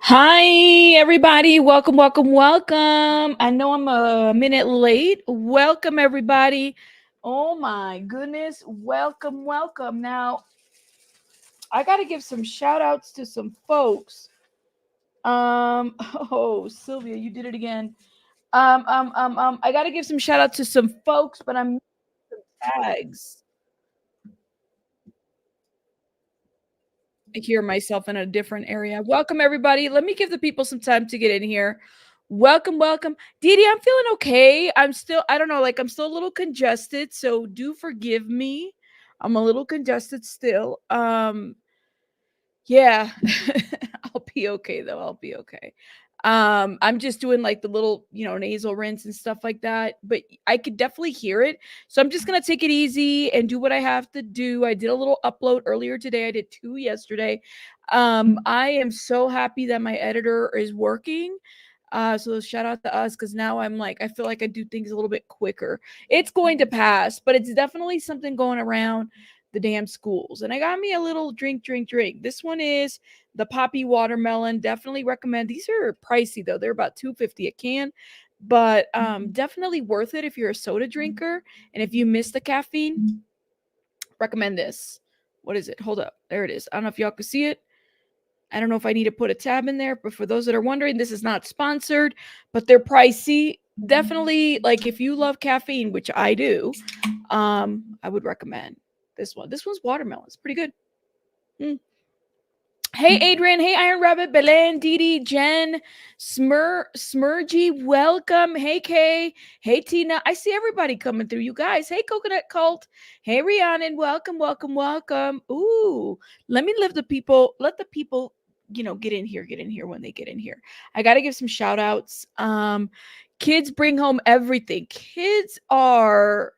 Hi, everybody. Welcome, welcome, welcome. I know I'm a minute late. Welcome, everybody. Oh, my goodness. Welcome, welcome. Now, I got to give some shout outs to some folks. Oh, Sylvia, you did it again. I got to give some shout out to some folks, but I'm tags. I hear myself in a different area. Welcome, everybody. Let me give the people some time to get in here. Welcome, welcome. Didi, I'm feeling okay. I don't know, like I'm still a little congested, so do forgive me. I'm a little congested still. Yeah. I'll be okay though. I'll be okay. I'm just doing like the little, nasal rinse and stuff like that, but I could definitely hear it. So I'm just going to take it easy and do what I have to do. I did a little upload earlier today. I did 2 yesterday. I am so happy that my editor is working. So shout out to us because now I feel like I do things a little bit quicker. It's going to pass, but it's definitely something going around the damn schools. And I got me a little drink. This one is the poppy watermelon. Definitely recommend. These are pricey though. They're about $2.50 a can, but definitely worth it if you're a soda drinker and if you miss the caffeine. Recommend this. What is it? Hold up. There it is. I don't know if y'all can see it. I don't know if I need to put a tab in there, but for those that are wondering, this is not sponsored, but they're pricey. Definitely, like if you love caffeine, which I do, I would recommend this one. This one's watermelon. It's pretty good. Mm. Hey Adrian, hey Iron Rabbit, Belen, Didi, Jen, Smurgy, welcome. Hey Kay, hey Tina. I see everybody coming through, you guys. Hey Coconut Cult, hey Rhiannon, welcome, welcome, welcome. Ooh, let me let the people, get in here when they get in here. I gotta give some shout outs. Kids bring home everything. Kids are,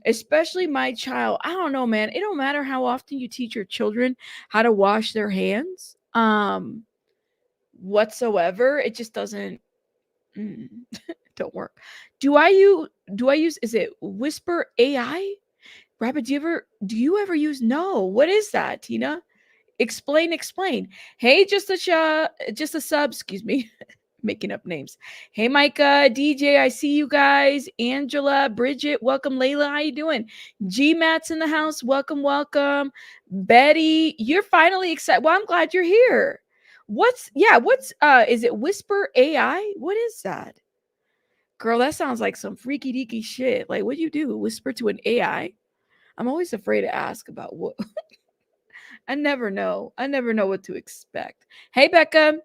especially my child, I don't know, man, it don't matter how often you teach your children how to wash their hands whatsoever, it just doesn't mm, don't work. Do I use is it Whisper AI? Rabbit, do you ever use? No, what is that, Tina? Explain. Hey, just a sub, excuse me. Making up names. Hey, Micah, DJ, I see you guys. Angela, Bridget, welcome. Layla, how you doing? G Matt's in the house. Welcome, welcome. Betty, you're finally excited. Well, I'm glad you're here. Is it Whisper AI? What is that? Girl, that sounds like some freaky deaky shit. Like, what do you do? Whisper to an AI? I'm always afraid to ask about what. I never know. I never know what to expect. Hey, Becca.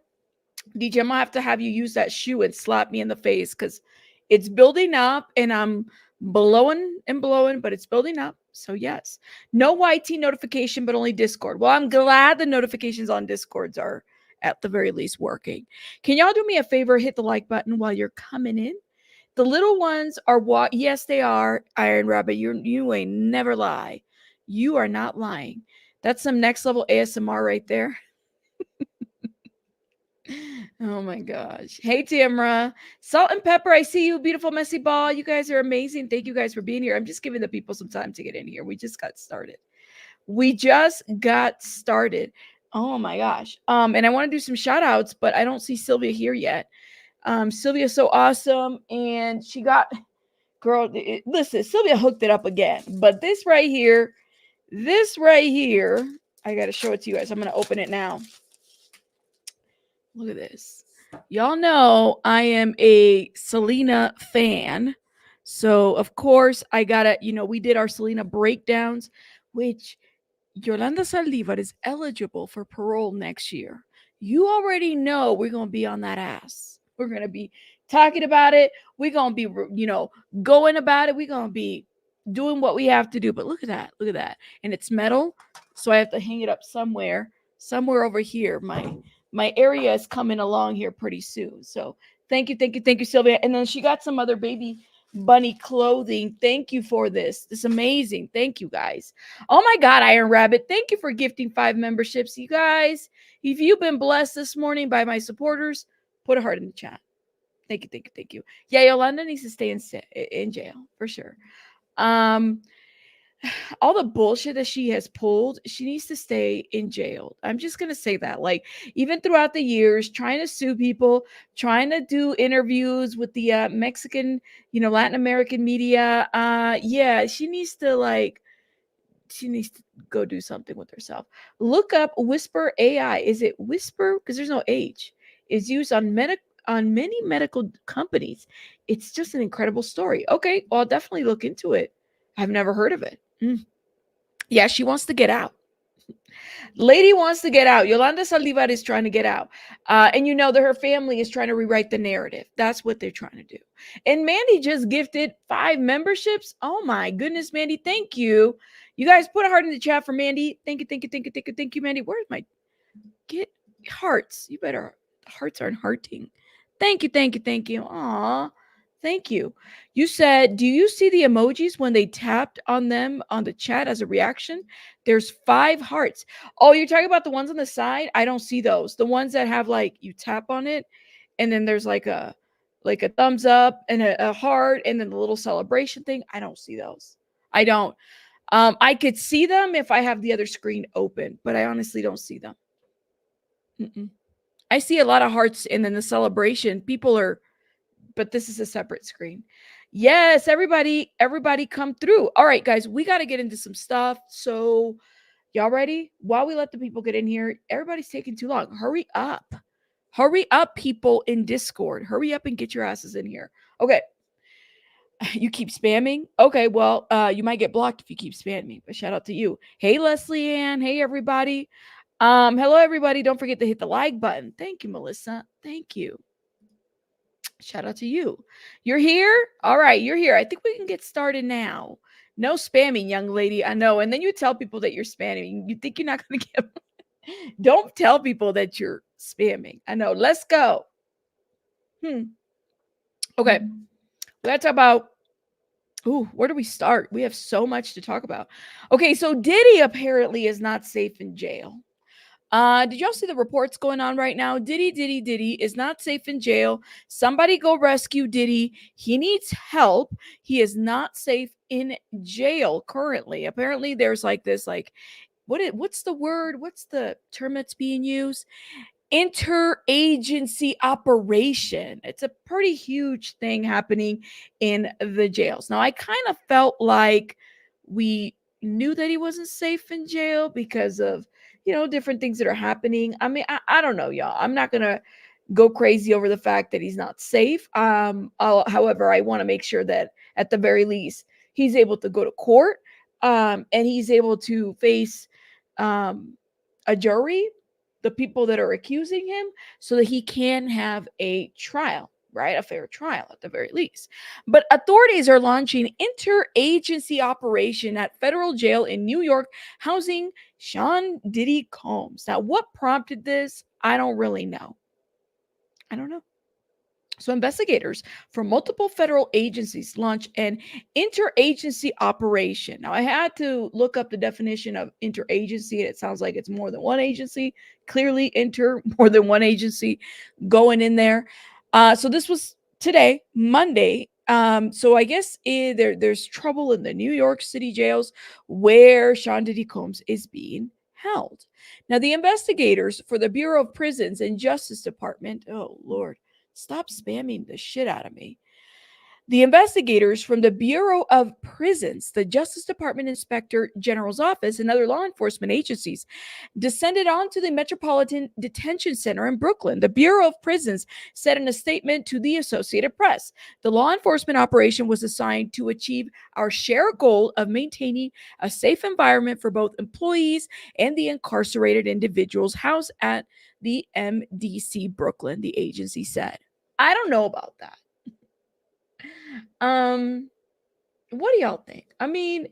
DJ, I'm gonna have to have you use that shoe and slap me in the face because it's building up and I'm blowing and blowing, but it's building up. So, yes, no YT notification, but only Discord. Well, I'm glad the notifications on Discords are at the very least working. Can y'all do me a favor? Hit the like button while you're coming in. The little ones are what? Yes, they are. Iron Rabbit, you ain't never lie. You are not lying. That's some next level ASMR right there. Oh my gosh. Hey, Tamra. Salt and pepper. I see you, beautiful messy ball. You guys are amazing. Thank you guys for being here. I'm just giving the people some time to get in here. We just got started. Oh my gosh. And I want to do some shout outs, but I don't see Sylvia here yet. Sylvia's so awesome. And she got, girl, listen, Sylvia hooked it up again. But this right here, I got to show it to you guys. I'm going to open it now. Look at this. Y'all know I am a Selena fan. So, of course, I got to, we did our Selena breakdowns, which Yolanda Saldivar is eligible for parole next year. You already know we're going to be on that ass. We're going to be talking about it. We're going to be, going about it. We're going to be doing what we have to do. But look at that. Look at that. And it's metal. So I have to hang it up somewhere over here. My area is coming along here pretty soon. So thank you, Sylvia. And then she got some other baby bunny clothing. Thank you for this. This is amazing. Thank you guys. Oh my God, Iron Rabbit. Thank you for gifting 5 memberships. You guys, if you've been blessed this morning by my supporters, put a heart in the chat. Thank you. Yeah, Yolanda needs to stay in jail for sure. all the bullshit that she has pulled, she needs to stay in jail. I'm just going to say that. Like, even throughout the years, trying to sue people, trying to do interviews with the Mexican, Latin American media. Yeah, she needs to go do something with herself. Look up Whisper AI. Is it Whisper? Because there's no H. Is used on many medical companies. It's just an incredible story. Okay, well, I'll definitely look into it. I've never heard of it. Yeah, she wants to get out. Lady wants to get out. Yolanda Saldivar is trying to get out. And you know that her family is trying to rewrite the narrative. That's what they're trying to do. And Mandy just gifted 5 memberships. Oh my goodness, Mandy. Thank you. You guys put a heart in the chat for Mandy. Thank you, thank you, thank you, thank you, thank you, Mandy. Where's my get hearts? You better, hearts aren't hearting. Thank you, thank you, thank you. Aw. Thank you. You said, do you see the emojis when they tapped on them on the chat as a reaction? There's 5 hearts. Oh, you're talking about the ones on the side? I don't see those. The ones that have like you tap on it and then there's like a thumbs up and a heart and then the little celebration thing. I don't see those. I don't. I could see them if I have the other screen open, but I honestly don't see them. I see a lot of hearts and then the celebration. But this is a separate screen. Yes, everybody come through. All right, guys, we got to get into some stuff. So y'all ready? While we let the people get in here, everybody's taking too long. Hurry up. Hurry up, people in Discord. Hurry up and get your asses in here. Okay. You keep spamming? Okay, well, you might get blocked if you keep spamming, but shout out to you. Hey, Leslie Ann. Hey, everybody. Hello, everybody. Don't forget to hit the like button. Thank you, Melissa. Thank you. Shout out to you. You're here? All right, you're here. I think we can get started now. No spamming, young lady. I know. And then you tell people that you're spamming. You think you're not going to get. Don't tell people that you're spamming. I know. Let's go. Okay. We got to talk about. Ooh, where do we start? We have so much to talk about. Okay, so Diddy apparently is not safe in jail. Did y'all see the reports going on right now? Diddy is not safe in jail. Somebody go rescue Diddy. He needs help. He is not safe in jail currently. Apparently, there's like this, what's the word? What's the term that's being used? Interagency operation. It's a pretty huge thing happening in the jails. Now, I kind of felt like we knew that he wasn't safe in jail because of different things that are happening. I mean, I don't know, y'all. I'm not gonna go crazy over the fact that he's not safe. However, I want to make sure that at the very least he's able to go to court, and he's able to face a jury, the people that are accusing him, so that he can have a trial. Right? A fair trial at the very least. But authorities are launching interagency operation at federal jail in New York, housing Sean Diddy Combs. Now, what prompted this? I don't really know. I don't know. So investigators from multiple federal agencies launch an interagency operation. Now, I had to look up the definition of interagency, and it sounds like it's more than one agency. Clearly, more than one agency going in there. So this was today, Monday. So I guess there's trouble in the New York City jails where Sean Diddy Combs is being held. Now, the investigators for the Bureau of Prisons and Justice Department, oh Lord, stop spamming the shit out of me. The investigators from the Bureau of Prisons, the Justice Department Inspector General's Office, and other law enforcement agencies descended onto the Metropolitan Detention Center in Brooklyn. The Bureau of Prisons said in a statement to the Associated Press, the law enforcement operation was assigned to achieve our shared goal of maintaining a safe environment for both employees and the incarcerated individuals housed at the MDC Brooklyn, the agency said. I don't know about that. What do y'all think? I mean,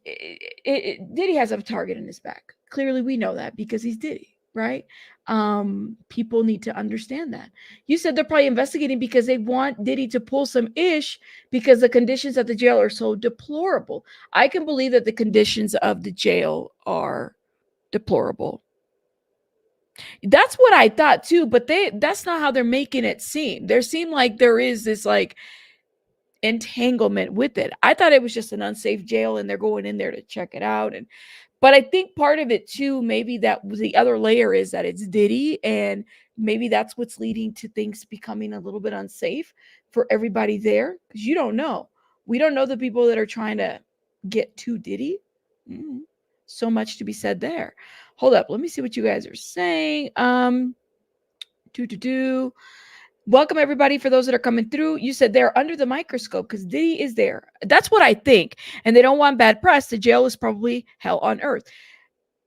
Diddy has a target in his back. Clearly, we know that because he's Diddy, right? People need to understand that. You said they're probably investigating because they want Diddy to pull some ish because the conditions at the jail are so deplorable. I can believe that the conditions of the jail are deplorable. That's what I thought too, but that's not how they're making it seem. There seem like there is this entanglement with it. I thought it was just an unsafe jail and they're going in there to check it out. But I think part of it too, maybe that the other layer is that it's Diddy, and maybe that's what's leading to things becoming a little bit unsafe for everybody there, because you don't know. We don't know the people that are trying to get to Diddy. Mm, so much to be said there. Hold up, let me see what you guys are saying. Do. Welcome everybody. For those that are coming through, you said they're under the microscope because Diddy is there. That's what I think, and they don't want bad press. The jail is probably hell on earth,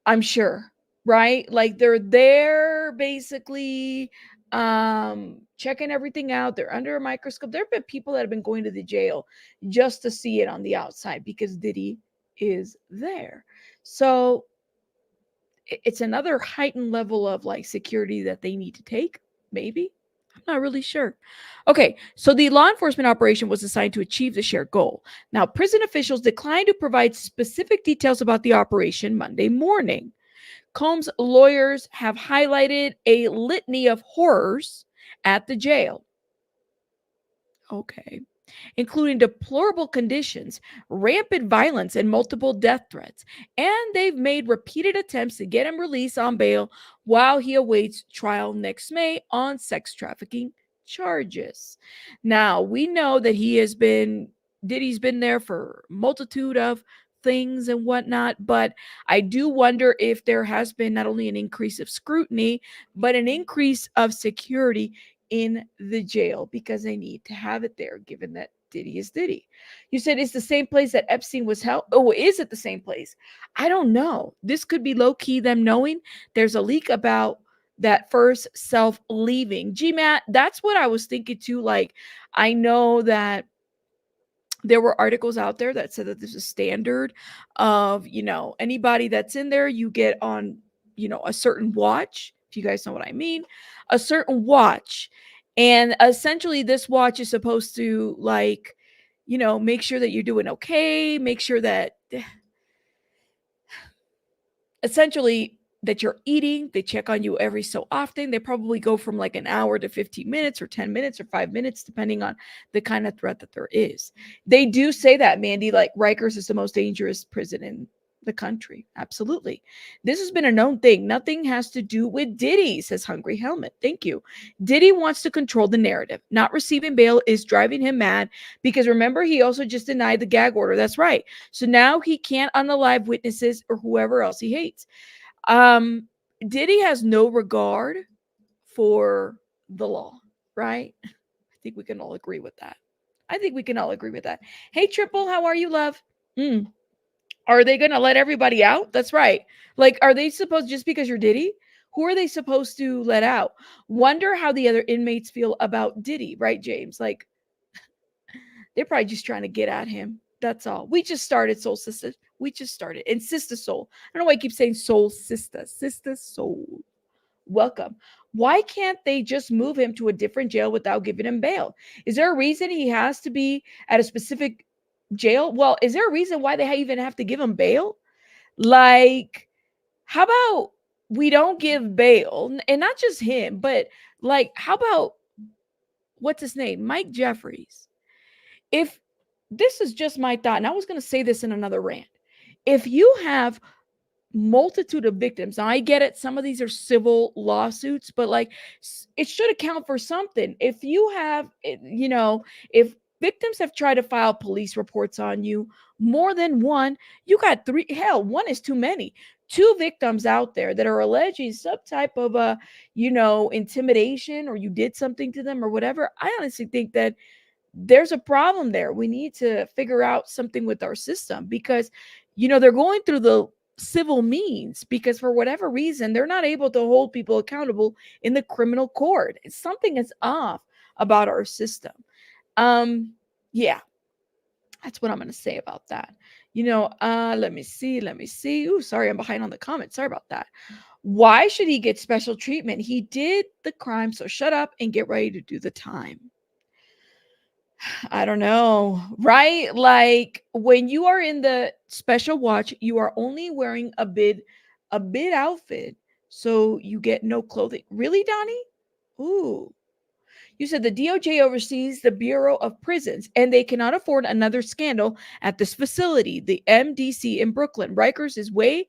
I'm sure, right? Like they're there basically checking everything out. They're under a microscope. There have been people that have been going to the jail just to see it on the outside because Diddy is there. So it's another heightened level of like security that they need to take, maybe. I'm not really sure. Okay, so the law enforcement operation was assigned to achieve the shared goal. Now, prison officials declined to provide specific details about the operation Monday morning. Combs' lawyers have highlighted a litany of horrors at the jail. Okay. Including deplorable conditions, rampant violence, and multiple death threats. And they've made repeated attempts to get him released on bail while he awaits trial next May on sex trafficking charges. Now, we know that Diddy's been there for multitude of things and whatnot, but I do wonder if there has been not only an increase of scrutiny, but an increase of security in the jail because they need to have it there, given that Diddy is Diddy. You said it's the same place that Epstein was held. Oh, is it the same place? I don't know. This could be low key them knowing there's a leak about that first self leaving. GMAT, that's what I was thinking too. Like, I know that there were articles out there that said that there's a standard of, anybody that's in there, you get on, a certain watch, if you guys know what I mean, a certain watch. And essentially, this watch is supposed to, like, make sure that you're doing okay, make sure that essentially that you're eating. They check on you every so often. They probably go from like an hour to 15 minutes or 10 minutes or 5 minutes, depending on the kind of threat that there is. They do say that, Mandy, like Rikers is the most dangerous prison in the country. Absolutely. This has been a known thing. Nothing has to do with Diddy, says Hungry Helmet. Thank you. Diddy wants to control the narrative. Not receiving bail is driving him mad because remember, he also just denied the gag order. That's right. So now he can't unalive witnesses or whoever else he hates. Diddy has no regard for the law, right? I think we can all agree with that. Hey, Triple, how are you, love? Are they going to let everybody out? That's right. Like, are they supposed, just because you're Diddy, who are they supposed to let out? Wonder how the other inmates feel about Diddy, right, James? Like, they're probably just trying to get at him. That's all. We just started, Soul Sister. We just started. And Sister Soul. I don't know why I keep saying Soul Sister. Sister Soul. Welcome. Why can't they just move him to a different jail without giving him bail? Is there a reason he has to be at a specific jail? Well, is there a reason why they even have to give him bail? Like, how about we don't give bail? And not just him, but like, how about, what's his name? Mike Jeffries. If this is just my thought, and I was going to say this in another rant. If you have multitude of victims, now I get it, some of these are civil lawsuits, but like it should account for something. If you have, if victims have tried to file police reports on you, more than one, you got three, hell, one is too many. Two victims out there that are alleging some type of intimidation, or you did something to them or whatever. I honestly think that there's a problem there. We need to figure out something with our system because, they're going through the civil means because for whatever reason, they're not able to hold people accountable in the criminal court. Something is off about our system. Yeah, that's what I'm going to say about that. Let me see. Ooh, sorry, I'm behind on the comments. Sorry about that. Why should he get special treatment? He did the crime, so shut up and get ready to do the time. I don't know, right? Like when you are in the special watch, you are only wearing a bid outfit, so you get no clothing. Really, Donnie? Ooh. You said the DOJ oversees the Bureau of Prisons and they cannot afford another scandal at this facility, the MDC in Brooklyn. Rikers is way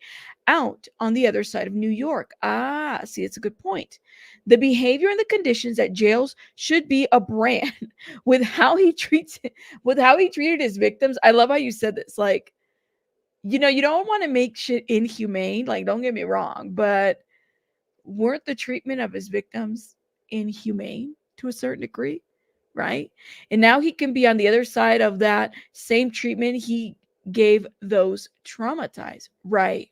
out on the other side of New York. Ah, see, it's a good point. The behavior and the conditions at jails should be a brand with how he treats with how he treated his victims. I love how you said this. Like, you know, you don't want to make shit inhumane. Like, don't get me wrong, but weren't the treatment of his victims inhumane to a certain degree? Right. And now he can be on the other side of that same treatment he gave those traumatized. Right.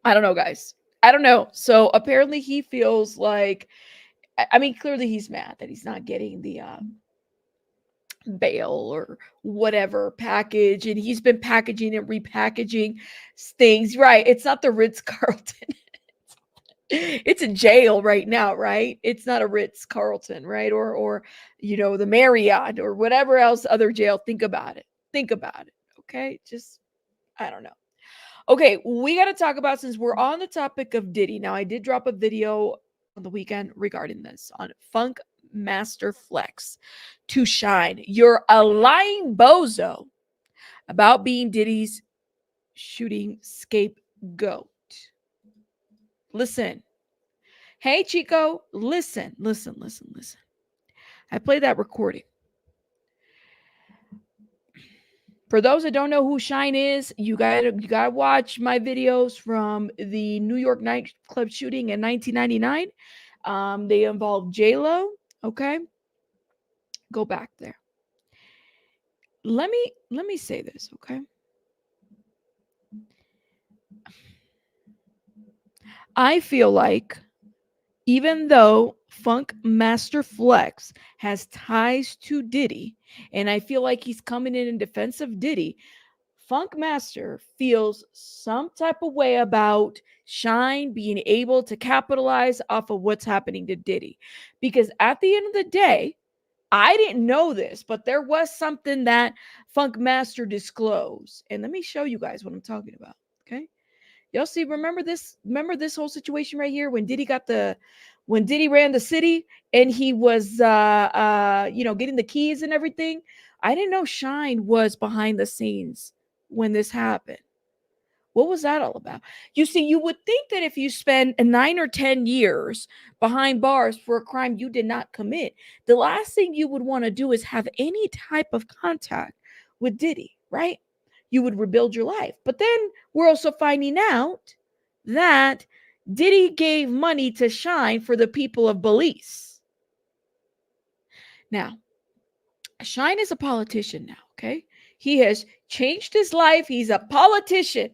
I don't know, guys. I don't know. So apparently he feels like, I mean, clearly he's mad that he's not getting the bail or whatever package, and he's been packaging and repackaging things. Right. It's not the Ritz-Carlton. It's a jail right now, right? It's not a Ritz-Carlton, right? Or you know, the Marriott or whatever else other jail. Think about it. Think about it. Okay? Just I don't know. Okay, we got to talk about, since we're on the topic of Diddy. Now, I did drop a video on the weekend regarding this on Funk Master Flex to Shine. You're a lying bozo about being Diddy's shooting scapegoat. Listen. Hey, Chico, listen. I played that recording. For those that don't know who Shine is, you gotta watch my videos from the New York nightclub shooting in 1999. They involved J-Lo. Okay, go back there. Let me say this. Okay, I feel like even though Funk Master Flex has ties to Diddy, and I feel like he's coming in defense of Diddy, Funk Master feels some type of way about Shine being able to capitalize off of what's happening to Diddy. Because at the end of the day, I didn't know this, but there was something that Funk Master disclosed. And let me show you guys what I'm talking about. Okay. Y'all see, remember this whole situation right here when Diddy ran the city and he was getting the keys and everything. I didn't know Shine was behind the scenes when this happened. What was that all about? You see, you would think that if you spend 9 or 10 years behind bars for a crime you did not commit, the last thing you would want to do is have any type of contact with Diddy, right? You would rebuild your life. But then we're also finding out that Diddy gave money to Shine for the people of Belize. Now, Shine is a politician now, okay? He has changed his life. He's a politician.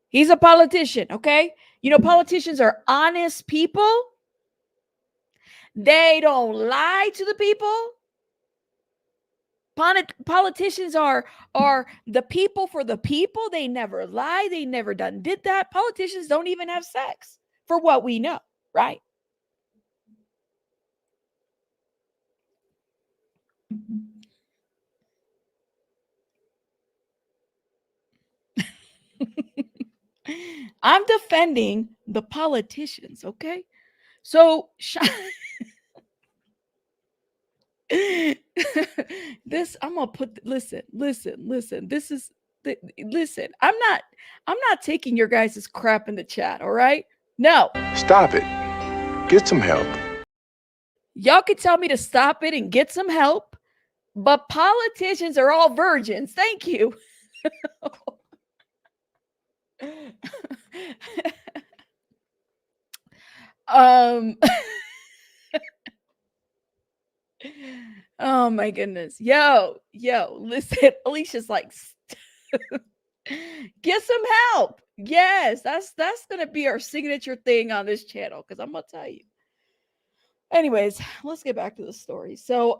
He's a politician, okay? You know, politicians are honest people. They don't lie to the people. Politicians are the people for the people. They never lie. They never did that. Politicians don't even have sex, for what we know, right? I'm defending the politicians, okay? So this I'm gonna put listen. This is listen. I'm not taking your guys' crap in the chat, all right? No. Stop it. Get some help. Y'all can tell me to stop it and get some help, but politicians are all virgins. Thank you. Oh my goodness. Yo, listen, Alicia's like get some help. Yes, that's gonna be our signature thing on this channel, because I'm gonna tell you. Anyways, let's get back to the story. So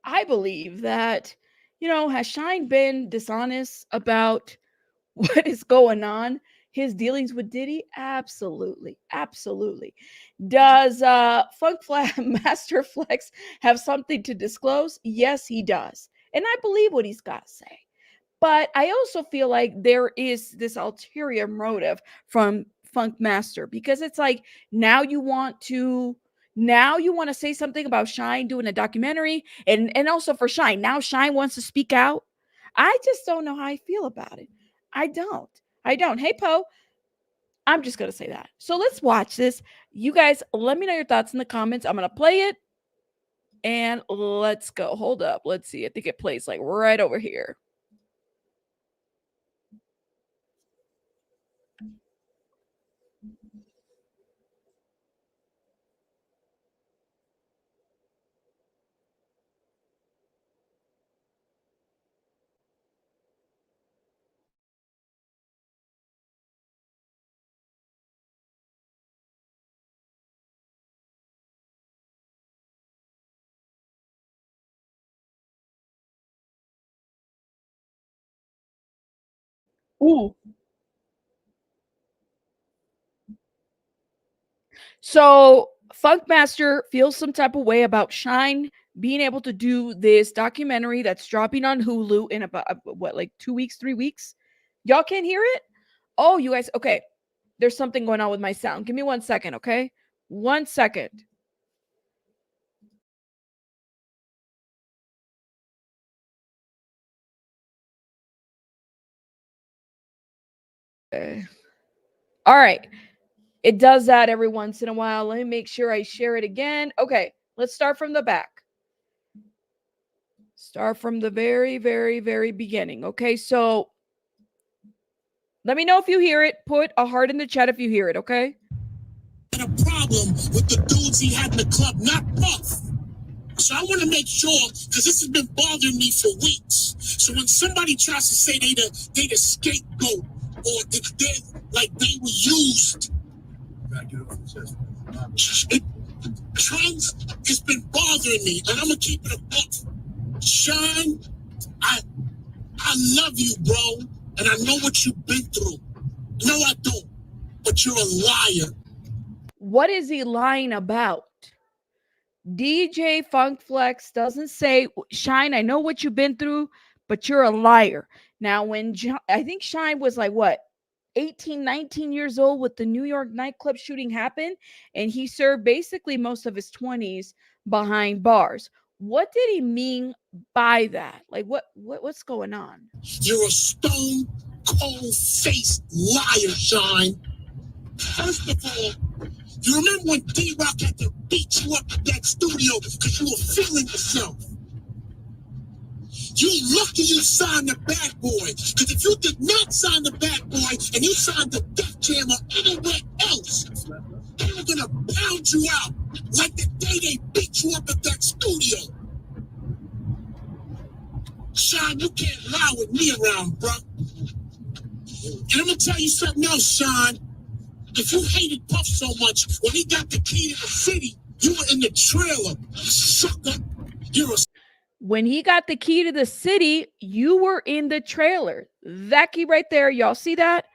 I believe that, has Shine been dishonest about what is going on, his dealings with Diddy? Absolutely. Does Funk Master Flex have something to disclose? Yes, he does. And I believe what he's got to say. But I also feel like there is this ulterior motive from Funk Master, because it's like now you want to say something about Shine doing a documentary, and also for Shine. Now Shine wants to speak out. I just don't know how I feel about it. I don't. I don't. Hey Poe, I'm just going to say that. So let's watch this. You guys, let me know your thoughts in the comments. I'm going to play it and let's go. Hold up. Let's see. I think it plays like right over here. Ooh. So Funkmaster feels some type of way about Shine being able to do this documentary that's dropping on Hulu in about what, like 2 weeks, 3 weeks. Y'all can't hear it? Oh, you guys, okay. There's something going on with my sound. Give me 1 second, okay? 1 second. Okay. All right. It does that every once in a while. Let me make sure I share it again. Okay, let's start from the back. Start from the very, very, very beginning. Okay, so let me know if you hear it. Put a heart in the chat if you hear it, okay? Had a problem with the dudes he had in the club, not Puff. So I want to make sure, because this has been bothering me for weeks. So when somebody tries to say they the scapegoat, or they were used, trends, it's been bothering me, and I'm gonna keep it a buck. Shine, I love you, bro, and I know what you've been through. No, I don't, but you're a liar. What is he lying about? DJ Funk Flex doesn't say, Shine, I know what you've been through, but you're a liar. Now, I think Shine was like, what, 18, 19 years old with the New York nightclub shooting happened, and he served basically most of his 20s behind bars. What did he mean by that? Like, what's going on? You're a stone cold faced liar, Shine. First of all, you remember when D-Rock had to beat you up at that studio because you were feeling yourself? You lucky you signed the Bad Boy, because if you did not sign the Bad Boy and you signed the Def Jam or anywhere else, they were gonna pound you out like the day they beat you up at that studio. Sean, you can't lie with me around, bro. And I'm gonna tell you something else, Sean. If you hated Puff so much, when he got the key to the city, you were in the trailer. Sucker. You're a... When he got the key to the city, you were in the trailer. That key right there, y'all see that?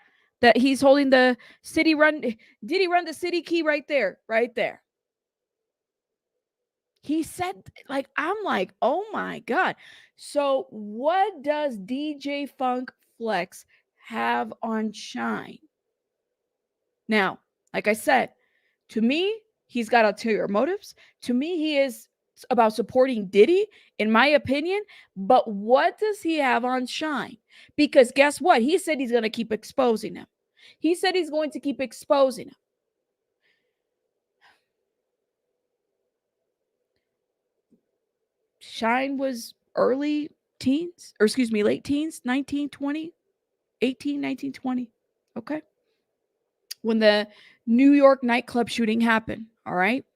That he's holding the city run. Did he run the city key right there? Right there. He said, like, I'm like, oh my God. So, what does DJ Funk Flex have on Shine? Now, like I said, to me, he's got ulterior motives. To me, he is about supporting Diddy, in my opinion. But what does he have on Shine? Because guess what? He said he's going to keep exposing him. He said he's going to keep exposing him. Shine was early teens, or excuse me, late teens, 19, 20, 18, 19, 20. Okay. When the New York nightclub shooting happened. All right.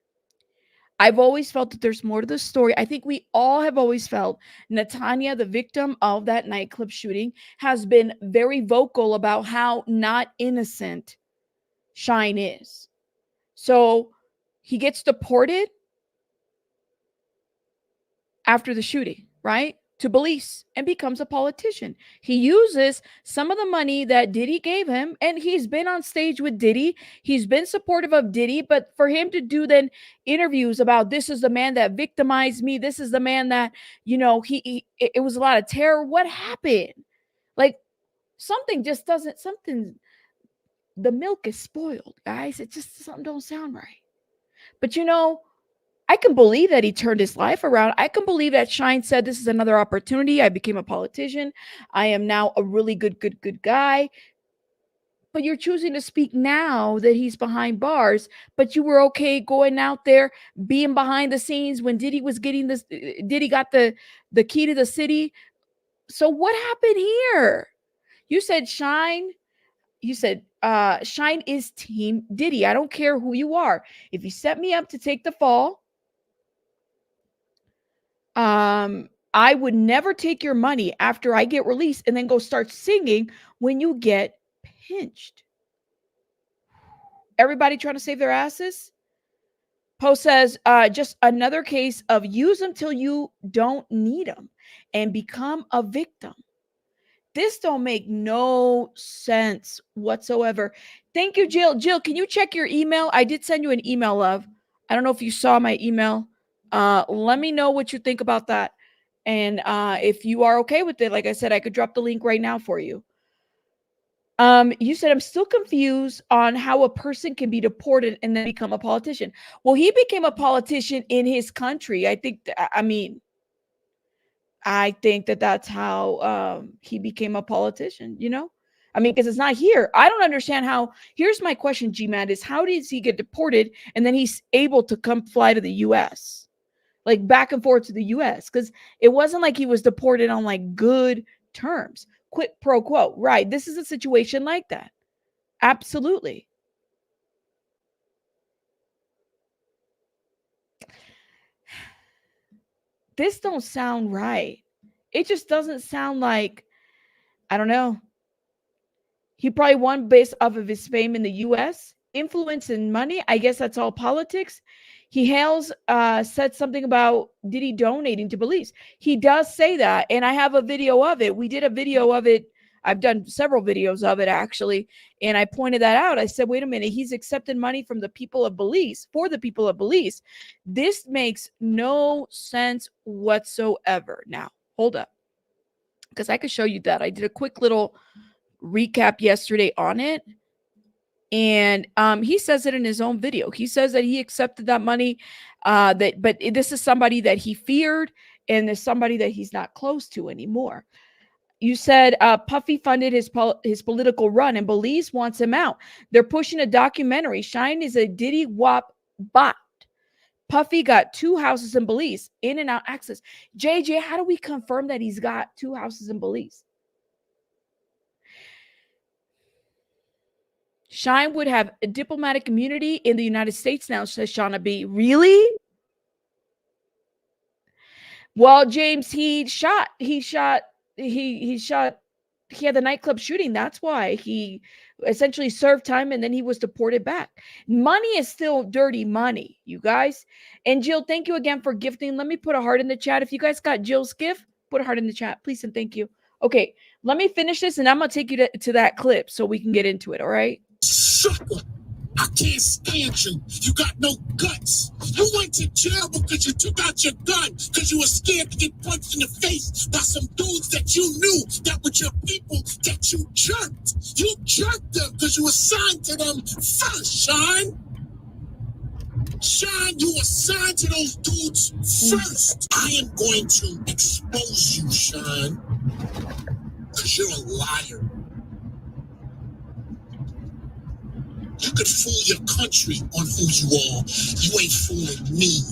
I've always felt that there's more to the story. I think we all have always felt Natanya, the victim of that nightclub shooting, has been very vocal about how not innocent Shine is. So he gets deported after the shooting, right? To Belize, and becomes a politician. He uses some of the money that Diddy gave him, and he's been on stage with Diddy. He's been supportive of Diddy, but for him to do then interviews about this is the man that victimized me, this is the man that, it was a lot of terror. What happened? something just doesn't, the milk is spoiled, guys. It just, something don't sound right. But you know, I can believe that he turned his life around. I can believe that Shine said, this is another opportunity. I became a politician. I am now a really good guy. But you're choosing to speak now that he's behind bars, but you were okay going out there, being behind the scenes when Diddy was getting this, Diddy got the key to the city. So what happened here? You said Shine is team Diddy. I don't care who you are. If you set me up to take the fall, I would never take your money after I get released and then go start singing when you get pinched. Everybody trying to save their asses. Poe says, just another case of use them till you don't need them and become a victim. This don't make no sense whatsoever. Thank you, Jill. Jill, can you check your email? I did send you an email, love. I don't know if you saw my email. Let me know what you think about that. And if you are okay with it, like I said, I could drop the link right now for you. You said, I'm still confused on how a person can be deported and then become a politician. Well, he became a politician in his country. I think that that's how he became a politician, you know? I mean, because it's not here. I don't understand how. Here's my question, GMAT, is how does he get deported and then he's able to come fly to the U.S.? Like back and forth to the U.S. Because it wasn't like he was deported on like good terms. Quid pro quo. Right. This is a situation like that. Absolutely. This don't sound right. It just doesn't sound like, I don't know. He probably won based off of his fame in the U.S. Influence and money. I guess that's all politics. He hails, said something about Diddy donating to police. He does say that. And I have a video of it. We did a video of it. I've done several videos of it, actually. And I pointed that out. I said, wait a minute. He's accepted money from the people of Belize, for the people of Belize. This makes no sense whatsoever. Now, hold up. Because I could show you that. I did a quick little recap yesterday on it. And he says it in his own video. He says that he accepted that money, but this is somebody that he feared, and there's somebody that he's not close to anymore. You said Puffy funded his political run, and Belize wants him out. They're pushing a documentary. Shine is a Diddy WAP bot. Puffy got 2 houses in Belize, in and out access. JJ, how do we confirm that he's got 2 houses in Belize? Shine would have a diplomatic immunity in the United States now, says Shauna B. Really? Well, James, he had the nightclub shooting. That's why he essentially served time and then he was deported back. Money is still dirty money, you guys. And Jill, thank you again for gifting. Let me put a heart in the chat. If you guys got Jill's gift, put a heart in the chat, please and thank you. Okay, let me finish this and I'm going to take you to that clip so we can get into it, all right? Sucker. I can't stand you. You got no guts. You went to jail because you took out your gun because you were scared to get punched in the face by some dudes that you knew that were your people that you jerked. You jerked them because you assigned to them first, Shine. Shine, you assigned to those dudes first. I am going to expose you, Shine, because you're a liar. You could fool your country on who you are. You ain't fooling me.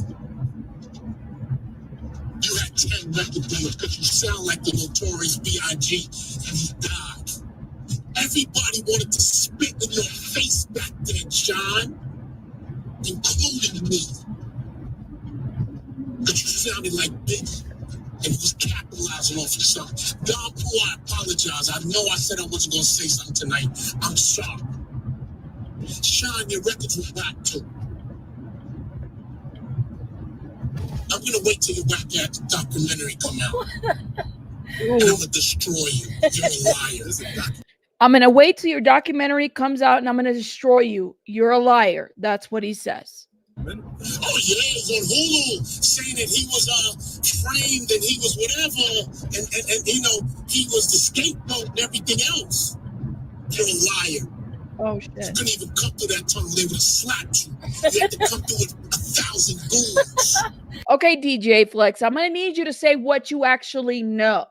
You had 10 record deals because you sound like the Notorious B.I.G. and he died. Everybody wanted to spit in your face back then, John, including me. Because you sounded like Diddy and he was capitalizing off of something. Don Pooh, I apologize. I know I said I wasn't going to say something tonight. I'm sorry. Shine, your records were back too. I'm gonna wait till your whack ass documentary come out. And I'm gonna destroy you. You're a liar. I'm gonna wait till your documentary comes out and I'm gonna destroy you. You're a liar. That's what he says. Oh yeah, he's on Hulu saying that he was framed and he was whatever, and you know he was the scapegoat and everything else. You're a liar. Oh You shit. couldn't even come through that tunnel. They would have slapped you. You had to come through with 1,000 goons. Okay, DJ Flex, I'm gonna need you to say what you actually know.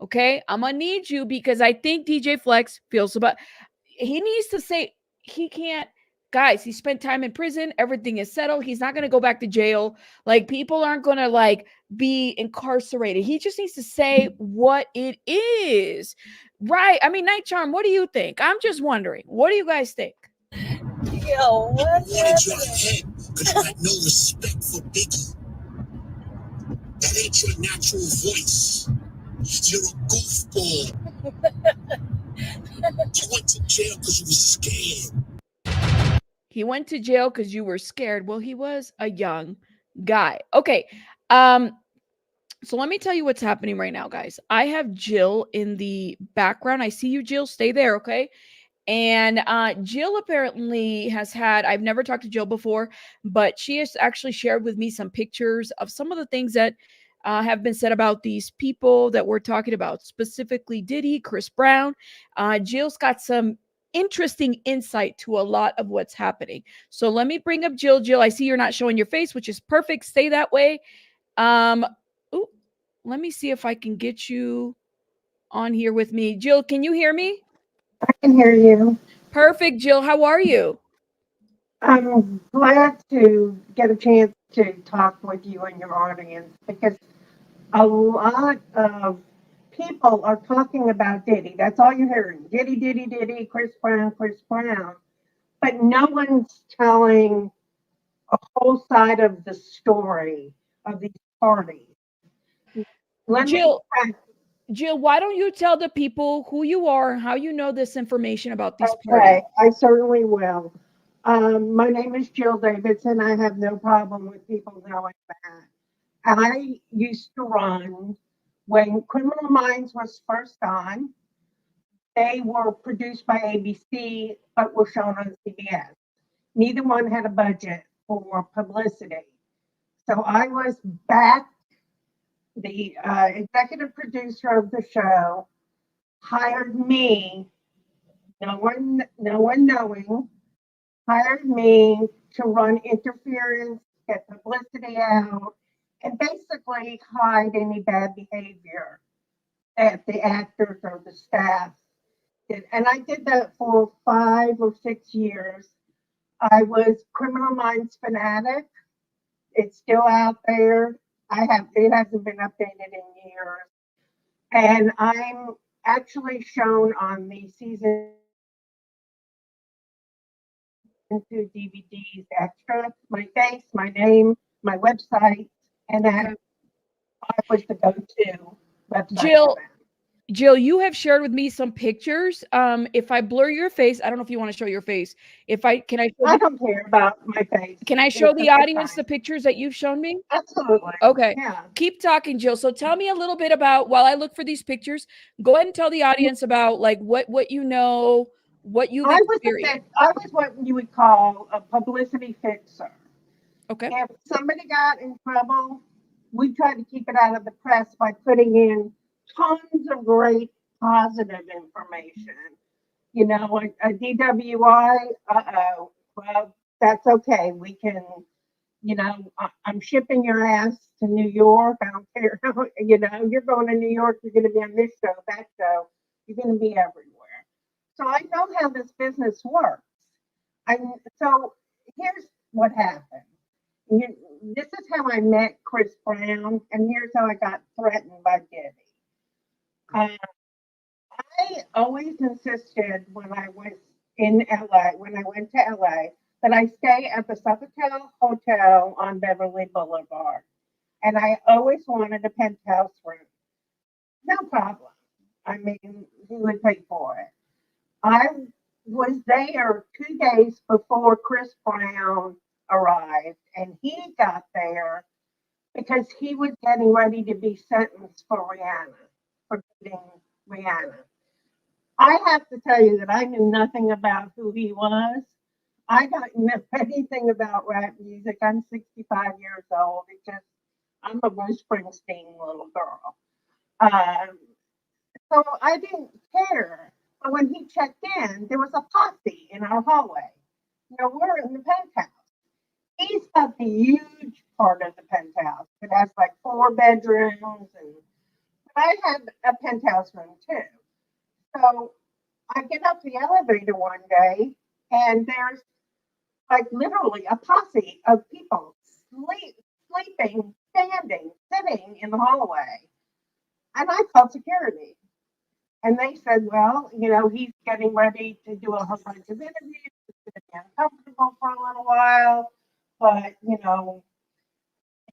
Okay, I'm gonna need you because I think DJ Flex feels about. He needs to say he can't. Guys, he spent time in prison. Everything is settled. He's not gonna go back to jail. Like people aren't gonna like be incarcerated. He just needs to say what it is, right? I mean, Night Charm. What do you think? I'm just wondering. What do you guys think? Yo, what? You wanted your head because you had no respect for Biggie. That ain't your natural voice. You're a goofball. You went to jail because you were scared. He went to jail because you were scared. Well, he was a young guy. Okay. Um, so let me tell you what's happening right now, guys. I have Jill in the background. I see you, Jill. Stay there, okay? And Jill apparently has had, I've never talked to Jill before, but she has actually shared with me some pictures of some of the things that have been said about these people that we're talking about, specifically Diddy, Chris Brown. Jill's got some interesting insight to a lot of what's happening. So let me bring up Jill. Jill, I see you're not showing your face, which is perfect. Stay that way. Um, ooh, let me see if I can get you on here with me. Jill, can you hear me? I can hear you. Perfect, Jill. How are you? I'm glad to get a chance to talk with you and your audience because a lot of people are talking about Diddy. That's all you're hearing. Diddy, Diddy, Diddy, Chris Brown, Chris Brown. But no one's telling a whole side of the story of these parties. Let me, Jill, Jill, why don't you tell the people who you are and how you know this information about these parties? okay, I certainly will. My name is Jill Davidson. I have no problem with people knowing that. I used to run when Criminal Minds was first on. They were produced by ABC, but were shown on CBS. Neither one had a budget for publicity. So I was back, the executive producer of the show hired me, no one knowing, hired me to run interference, get publicity out, and basically hide any bad behavior that the actors or the staff did. And I did that for 5 or 6 years. I was Criminal Minds fanatic. It's still out there. It hasn't been updated in years. And I'm actually shown on the season 2 DVDs extra, my face, my name, my website, and that Okay. I was the go-to website for Jill, them. Jill, you have shared with me some pictures. If I blur your face, I don't know if you want to show your face. If I can I show I the, don't care about my face. can I show the It's audience fine. the pictures that you've shown me? Absolutely. Okay. Yeah. Keep talking, Jill. So tell me a little bit about while I look for these pictures, go ahead and tell the audience about like what you know, what you've experienced. I was what you would call a publicity fixer. Okay. If somebody got in trouble, we tried to keep it out of the press by putting in tons of great positive information. You know, a DWI, well, that's okay. We can, I'm shipping your ass to New York. I don't care. You're going to New York, you're going to be on this show, that show, you're going to be everywhere. So I know how this business works. I so here's what happened. You, this is how I met Chris Brown, and here's how I got threatened by Diddy. Uh, I always insisted when I was in LA, when I went to LA, that I stay at the Sofitel Hotel on Beverly Boulevard. And I always wanted a penthouse room. No problem. I mean, he would pay for it. I was there 2 days before Chris Brown arrived, and he got there because he was getting ready to be sentenced for Rihanna, for beating Rihanna. I have to tell you that I knew nothing about who he was. I don't know anything about rap music. I'm 65 years old. It's just, I'm a Bruce Springsteen little girl. Um, so I didn't care. But when he checked in, there was a posse in our hallway. You know, we're in the penthouse. He's got the huge part of the penthouse. It has like 4 bedrooms, and I had a penthouse room too. So I get up the elevator one day, and there's like literally a posse of people sleeping, standing, sitting in the hallway. And I called security. And they said, well, you know, he's getting ready to do a whole bunch of interviews. It's going to be uncomfortable for a little while, but, you know,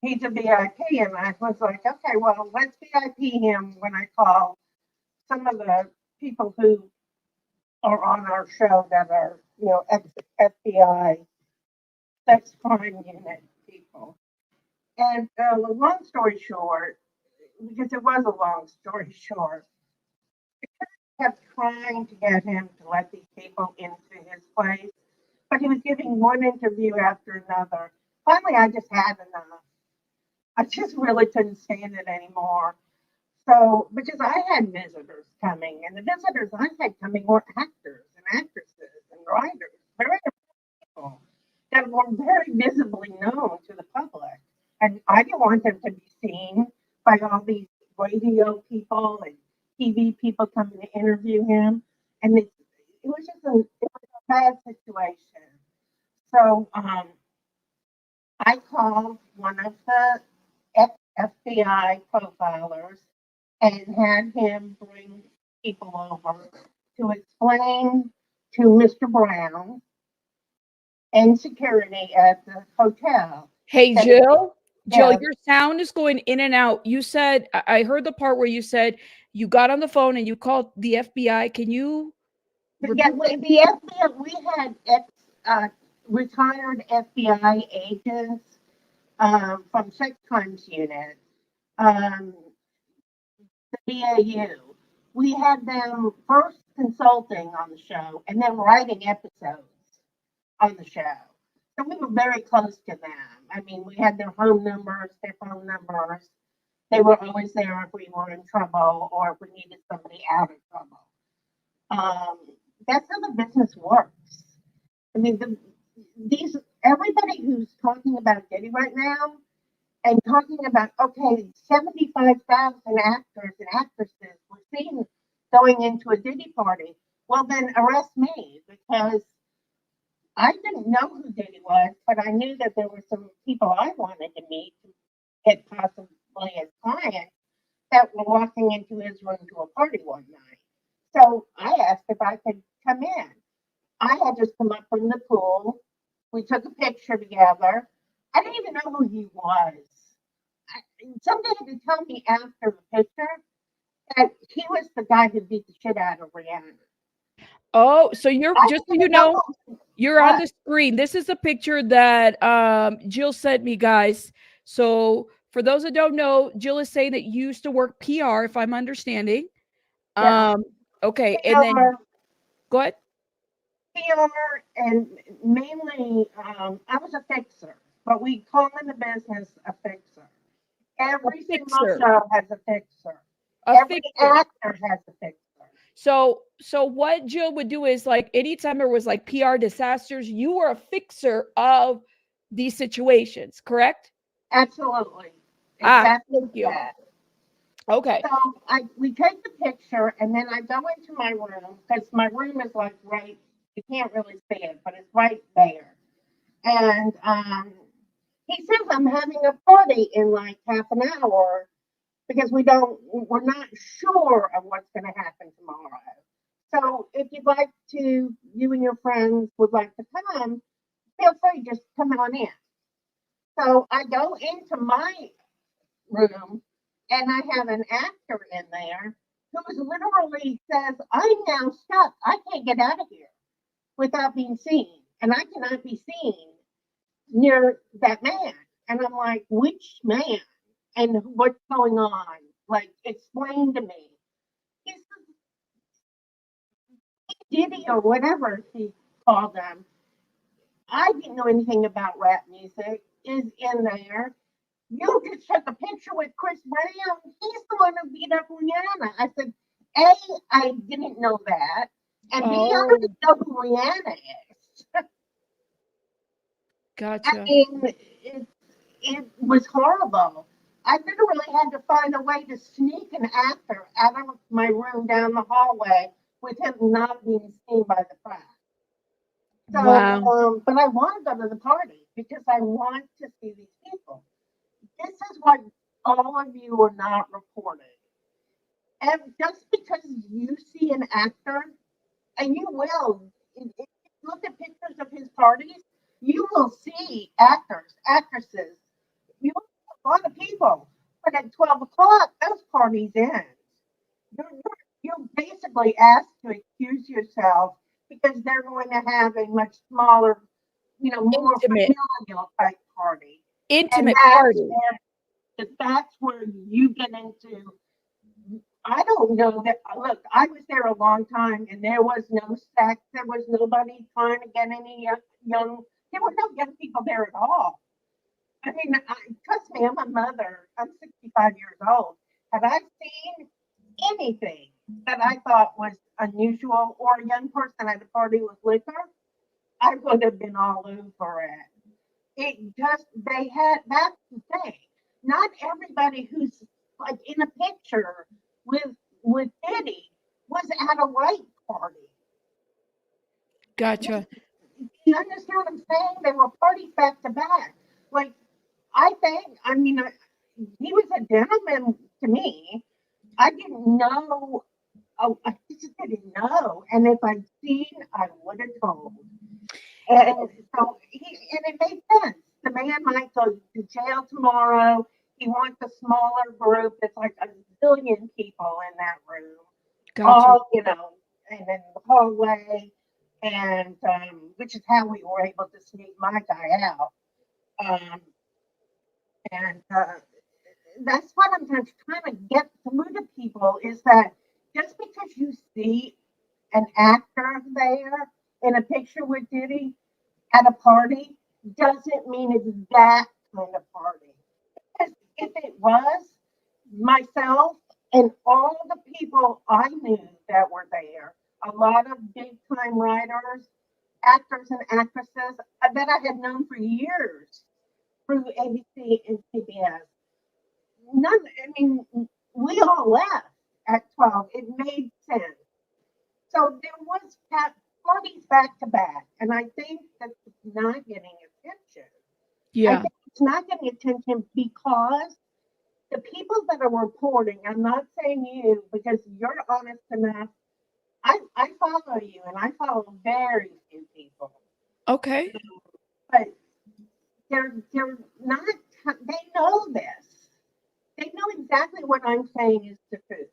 he's a VIP. And I was like, okay, well, let's VIP him when I call some of the people who are on our show that are, you know, FBI sex crime unit people. And long story short, because it was a long story short, kept trying to get him to let these people into his place, but he was giving one interview after another. Finally, I just had enough. I just really couldn't stand it anymore. So, because I had visitors coming, and the visitors I had coming were actors and actresses and writers, very people that were very visibly known to the public. And I didn't want them to be seen by all these radio people and TV people coming to interview him. And it was just a bad situation. So I called one of the FBI profilers and had him bring people over to explain to Mr. Brown and security at the hotel. Hey, that- Jill. Jill, Yeah, your sound is going in and out. You said, I heard the part where you said you got on the phone and you called the FBI. Can you yeah. repeat that? The FBI, we had retired FBI agents from sex crimes unit, um, the BAU. We had them first consulting on the show and then writing episodes on the show. So we were very close to them. I mean, we had their home numbers, their phone numbers. They were always there if we were in trouble or if we needed somebody out of trouble. Um, that's how the business works. I mean, these everybody who's talking about Diddy right now and talking about, okay, 75,000 actors and actresses were seen going into a Diddy party. Well, then arrest me, because I didn't know who Diddy was, but I knew that there were some people I wanted to meet, get possibly as clients, that were walking into his room to a party one night. So I asked if I could come in. I had just come up from the pool. We took a picture together. I didn't even know who he was. Somebody had to tell me after the picture that he was the guy who beat the shit out of Rihanna. Oh, so you're, I just so you didn't know, know you're on what. the screen. This is a picture that Jill sent me, guys. So for those that don't know, Jill is saying that you used to work PR, if I'm understanding. Yeah, Okay, and then PR, go ahead. PR, and mainly I was a fixer, but we call in the business a fixer. A Every single fixer. show has a fixer. A Every fixer. actor has a fixer. So what Jill would do is, like, anytime there was like PR disasters, you were a fixer of these situations, correct? Absolutely. Ah, Exactly thank you. that. Okay. So we take the picture and then I go into my room because my room is like right, you can't really see it, but it's right there. And he says I'm having a party in like half an hour because we're not sure of what's going to happen tomorrow. So if you'd like to, you and your friends would like to come, feel free, just come on in. So I go into my room and I have an actor in there who literally says, I'm now stuck. I can't get out of here without being seen. And I cannot be seen near that man. And I'm like, which man? And what's going on? Like, explain to me. He's Diddy or whatever he called them. I didn't know anything about rap music, is in there. You just took a picture with Chris Brown. He's the one who beat up Rihanna. I said, A, I didn't know that. And B, I Oh, don't know who Rihanna is. I gotcha. mean, it was horrible. I literally had to find a way to sneak an actor out of my room down the hallway with him not being seen by the press. So, Wow. but I want to go to the party because I want to see these people. This is what all of you are not reporting. And just because you see an actor, and you will, if you look at pictures of his parties, you will see actors, actresses, you will see a lot of people. But at 12 o'clock, those parties end. You're basically asked to excuse yourself because they're going to have a much smaller, more Intimate, familial type party. And intimate party. that's where you get into. I don't know that. Look, I was there a long time, and there was no sex. There was nobody trying to get any young. There were no young people there at all. I mean, trust me, I'm a mother. I'm 65 years old. Had I seen anything that I thought was unusual or a young person at a party with liquor, I would have been all over it. It just, they had, that's the thing. Not everybody who's like in a picture with Diddy was at a white party. Gotcha. You understand what I'm saying? They were parties back to back. Like, I think, I mean, he was a gentleman to me. I didn't know. Oh, I just didn't know. And if I'd seen, I would have told. And so and it made sense. The man might go to jail tomorrow. He wants a smaller group. It's like a zillion people in that room, Gotcha. all, and in the hallway. And which is how we were able to sneak my guy out. Um, and that's what I'm trying to get through to people is that just because you see an actor there in a picture with Diddy at a party doesn't mean it's that kind of party. Because if it was, myself and all the people I knew that were there, a lot of big time writers, actors, and actresses that I had known for years through ABC and CBS. None, I mean, we all left at 12. It made sense. So there was parties back to back, and I think that's not getting attention. I Yeah. think it's not getting attention because the people that are reporting, I'm not saying you because you're honest enough. I follow you and I follow very few people, Okay. but they're not, they know this. They know exactly what I'm saying is the truth.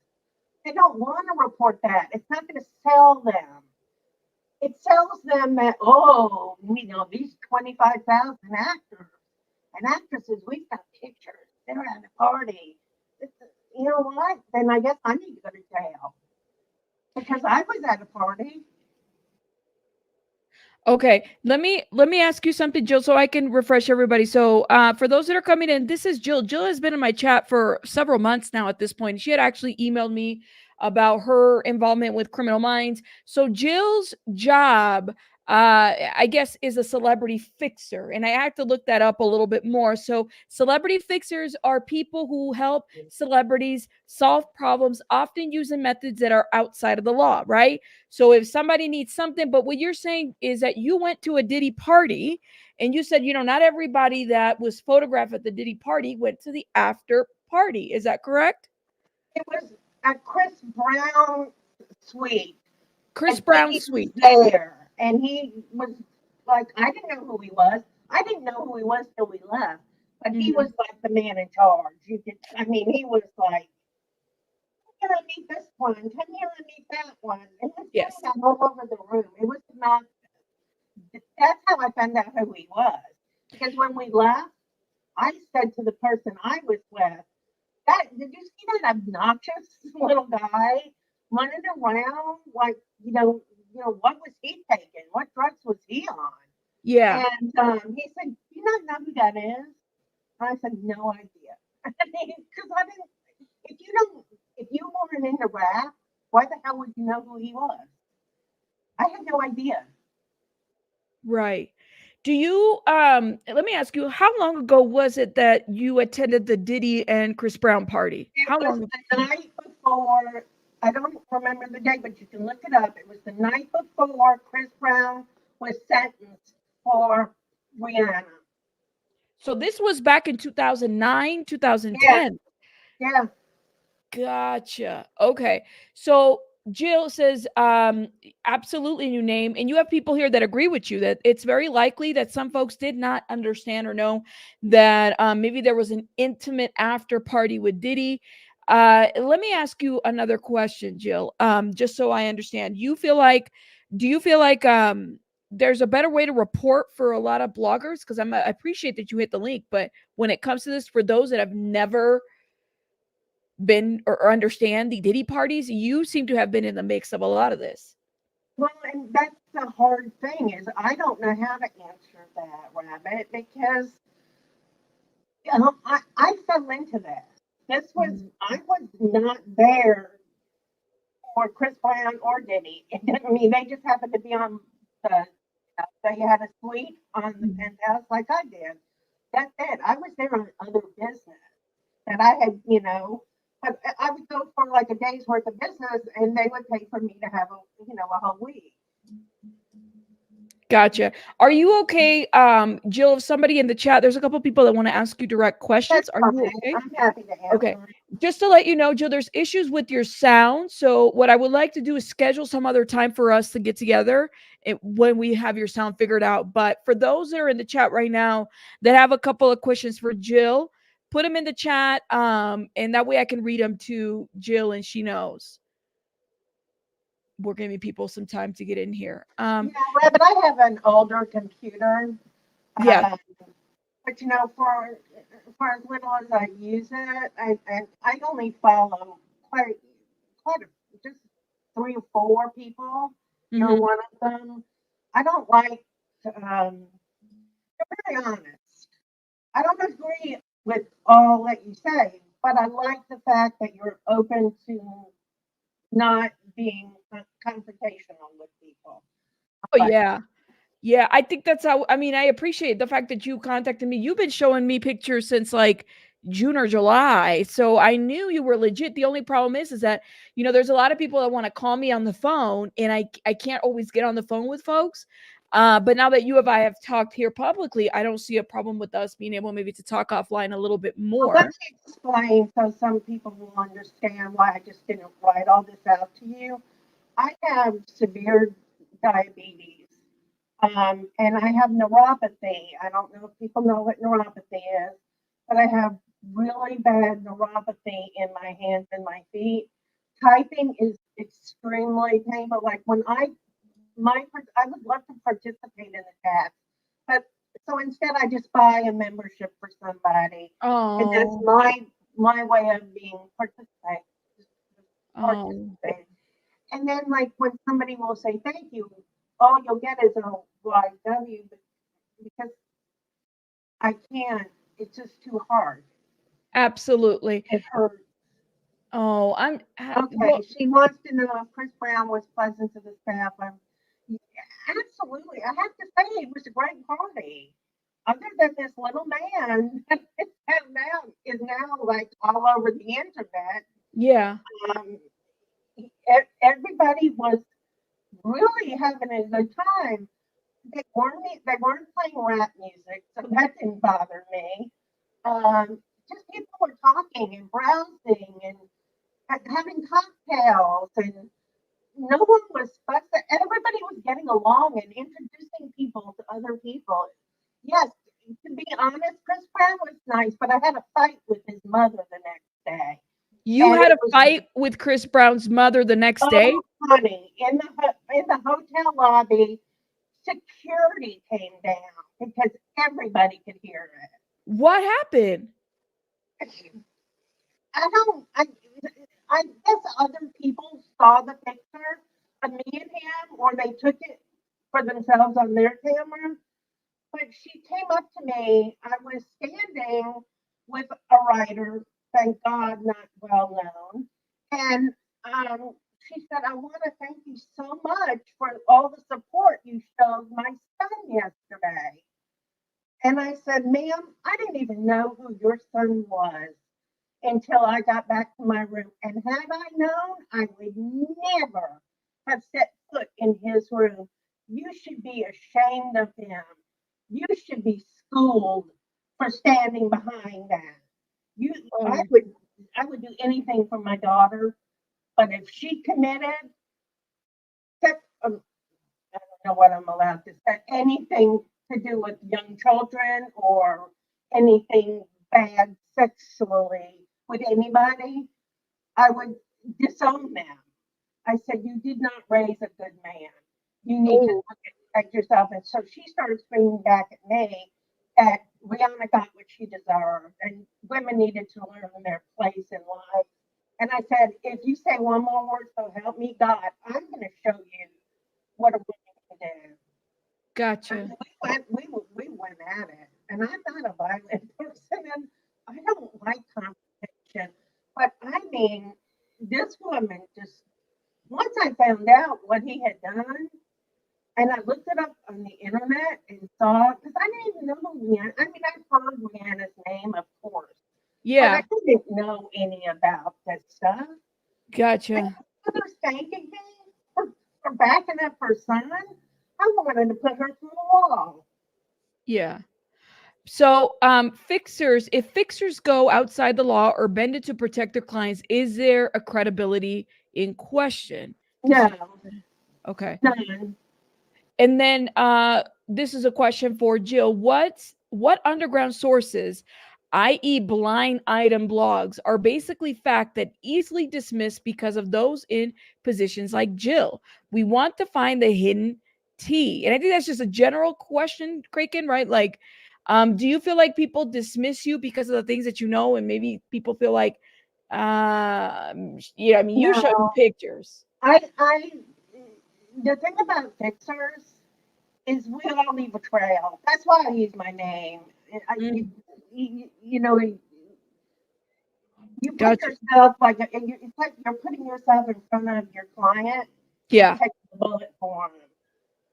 They don't want to report that. It's not going to sell them. It sells them that, oh, these 25,000 actors and actresses, we've got pictures. They're at a party. You know what? Then I guess I need to go to jail because I was at a party. Okay, let me ask you something, Jill, so I can refresh everybody. So, for those that are coming in, this is Jill. Jill has been in my chat for several months now at this point. She had actually emailed me about her involvement with Criminal Minds. So, Jill's job, I guess, is a celebrity fixer, and I had to look that up a little bit more. So, celebrity fixers are people who help celebrities solve problems, often using methods that are outside of the law, right? So if somebody needs something, but what you're saying is that you went to a Diddy party and you said, not everybody that was photographed at the Diddy party went to the after party. Is that correct? It was a Chris Brown suite, Chris and Brown Diddy was suite. there, and he was like, I didn't know who he was. I didn't know who he was till we left, but he Mhm. was like the man in charge. I mean, he was like, here and meet this one, come here and meet that one. And his Yes. phone got all over the room. It was not, that's how I found out who he was. Because when we left, I said to the person I was with, did you see that obnoxious little guy running around? Like, what was he taking? What drugs was he on? Yeah. And he said, "You not know who that is?" And I said, "No idea." Because I didn't. If you don't, if you weren't into rap, why the hell would you know who he was? I had no idea. Right. Do you let me ask you, how long ago was it that you attended the Diddy and Chris Brown party? It How was long? the night before. I don't remember the date, but you can look it up. It was the night before Chris Brown was sentenced for Rihanna. So this was back in 2009, Yeah, 2010. yeah. Gotcha. Okay. So Jill says, absolutely new name. And you have people here that agree with you that it's very likely that some folks did not understand or know that maybe there was an intimate after party with Diddy. Let me ask you another question, Jill. Just so I understand. Do you feel like there's a better way to report for a lot of bloggers? Because I appreciate that you hit the link, but when it comes to this, for those that have never been or understand the Diddy parties, you seem to have been in the mix of a lot of this. Well, and that's the hard thing is I don't know how to answer that, Rabbit, because I fell into this. This was Mhm. I was not there for Chris Brown or Diddy. I mean, they just happened to be on the. They had a suite on the Mhm. penthouse like I did. That's it. I was there on other business that I had, but I would go for like a day's worth of business, and they would pay for me to have a whole week. Gotcha. Are you okay, Jill? If somebody in the chat, there's a couple people that want to ask you direct questions. That's Are you fine. okay? I'm happy to Okay. answer. Just to let you know, Jill, there's issues with your sound. So what I would like to do is schedule some other time for us to get together when we have your sound figured out. But for those that are in the chat right now that have a couple of questions for Jill, put them in the chat. And that way I can read them to Jill and she knows. We're giving people some time to get in here. Yeah, right, but I have an older computer. Yeah. Um, but for as little as I use it, I only follow quite just 3 or 4 people. You're Mhm. one of them. I don't like. To be honest, I don't agree with all that you say, but I like the fact that you're open to not being confrontational with people. Oh, But yeah. Yeah, I think that's how I mean, I appreciate the fact that you contacted me. You've been showing me pictures since, like, June or July, so I knew you were legit. The only problem is that, there's a lot of people that wanna call me on the phone, and I can't always get on the phone with folks. But now that I have talked here publicly, I don't see a problem with us being able maybe to talk offline a little bit well, let more. me explain so some people will understand why I just didn't write all this out to you. I have severe diabetes, and I have neuropathy. I don't know if people know what neuropathy is, but I have really bad neuropathy in my hands and my feet. Typing is extremely painful. Like when I would love to participate in the chat, but so instead I just buy a membership for somebody, and that's Oh, my way of being oh. participate. And then like when somebody will say thank you, all you'll get is a YW because I can't. It's just too hard. Absolutely. It hurts. Oh, Okay, well, she wants to know if Chris Brown was pleasant to the staff. Yeah, absolutely. I have to say it was a great party. Other than this little man is now like all over the internet. yeah. Um, Everybody was really having a good time. They weren't playing rap music, so that didn't bother me. Just people were talking and browsing and having cocktails, and no one was fussing. Everybody was getting along and introducing people to other people. Yes, to be honest, Chris Brown was nice, but I had a fight with his mother the next day, You and had it a was fight with Chris Brown's mother the next day? so funny. In the hotel lobby, security came down because everybody could hear What happened? it. I don't. I guess other people saw the picture of me and him, or they took it for themselves on their camera. but she came up to me. I was standing with a writer, thank God, not well known. And she said, I want to thank you so much for all the support you showed my son yesterday. And I said, ma'am, I didn't even know who your son was until I got back to my room. And had I known, I would never have set foot in his room. You should be ashamed of him. You should be schooled for standing behind that. You, I Oh, would, I would do anything for my daughter, but if she committed, sex, I don't know what I'm allowed to say, anything to do with young children or anything bad sexually with anybody, I would disown them. I said, you did not raise a good man. You need to oh, look at yourself. And so she started screaming back at me that Rihanna got what she deserved and women needed to learn their place in life. And I said, if you say one more word, so help me God, I'm going to show you what a woman can do. And gotcha. we went at it. And I'm not a violent person and I don't like confrontation. But I mean, this woman just, once I found out what he had done, and I looked it up on the internet and saw, because I didn't even know who Rihanna, I mean, I've heard Rihanna's name, of course, but I Yeah, didn't know any about that stuff. And gotcha. they're thanking me for backing up her son. I wanted to put her through the wall. Yeah. So, fixers, if fixers go outside the law or bend it to protect their clients, is there a credibility in question? This is No, okay. none. And then this is a question for Jill. What underground sources, i.e. blind item blogs, are basically fact that easily dismissed because of those in positions like Jill? We want to find the hidden T. And I think that's just a general question, Kraken, right? Like, do you feel like people dismiss you because of the things that you know, and maybe people feel like I mean, you're showing No, pictures. I, the thing about fixers is we all leave a trail. That's why I use my name. Mm, You know, you put gotcha. yourself like it's like you're putting yourself in front of your client and Yeah. taking the bullet for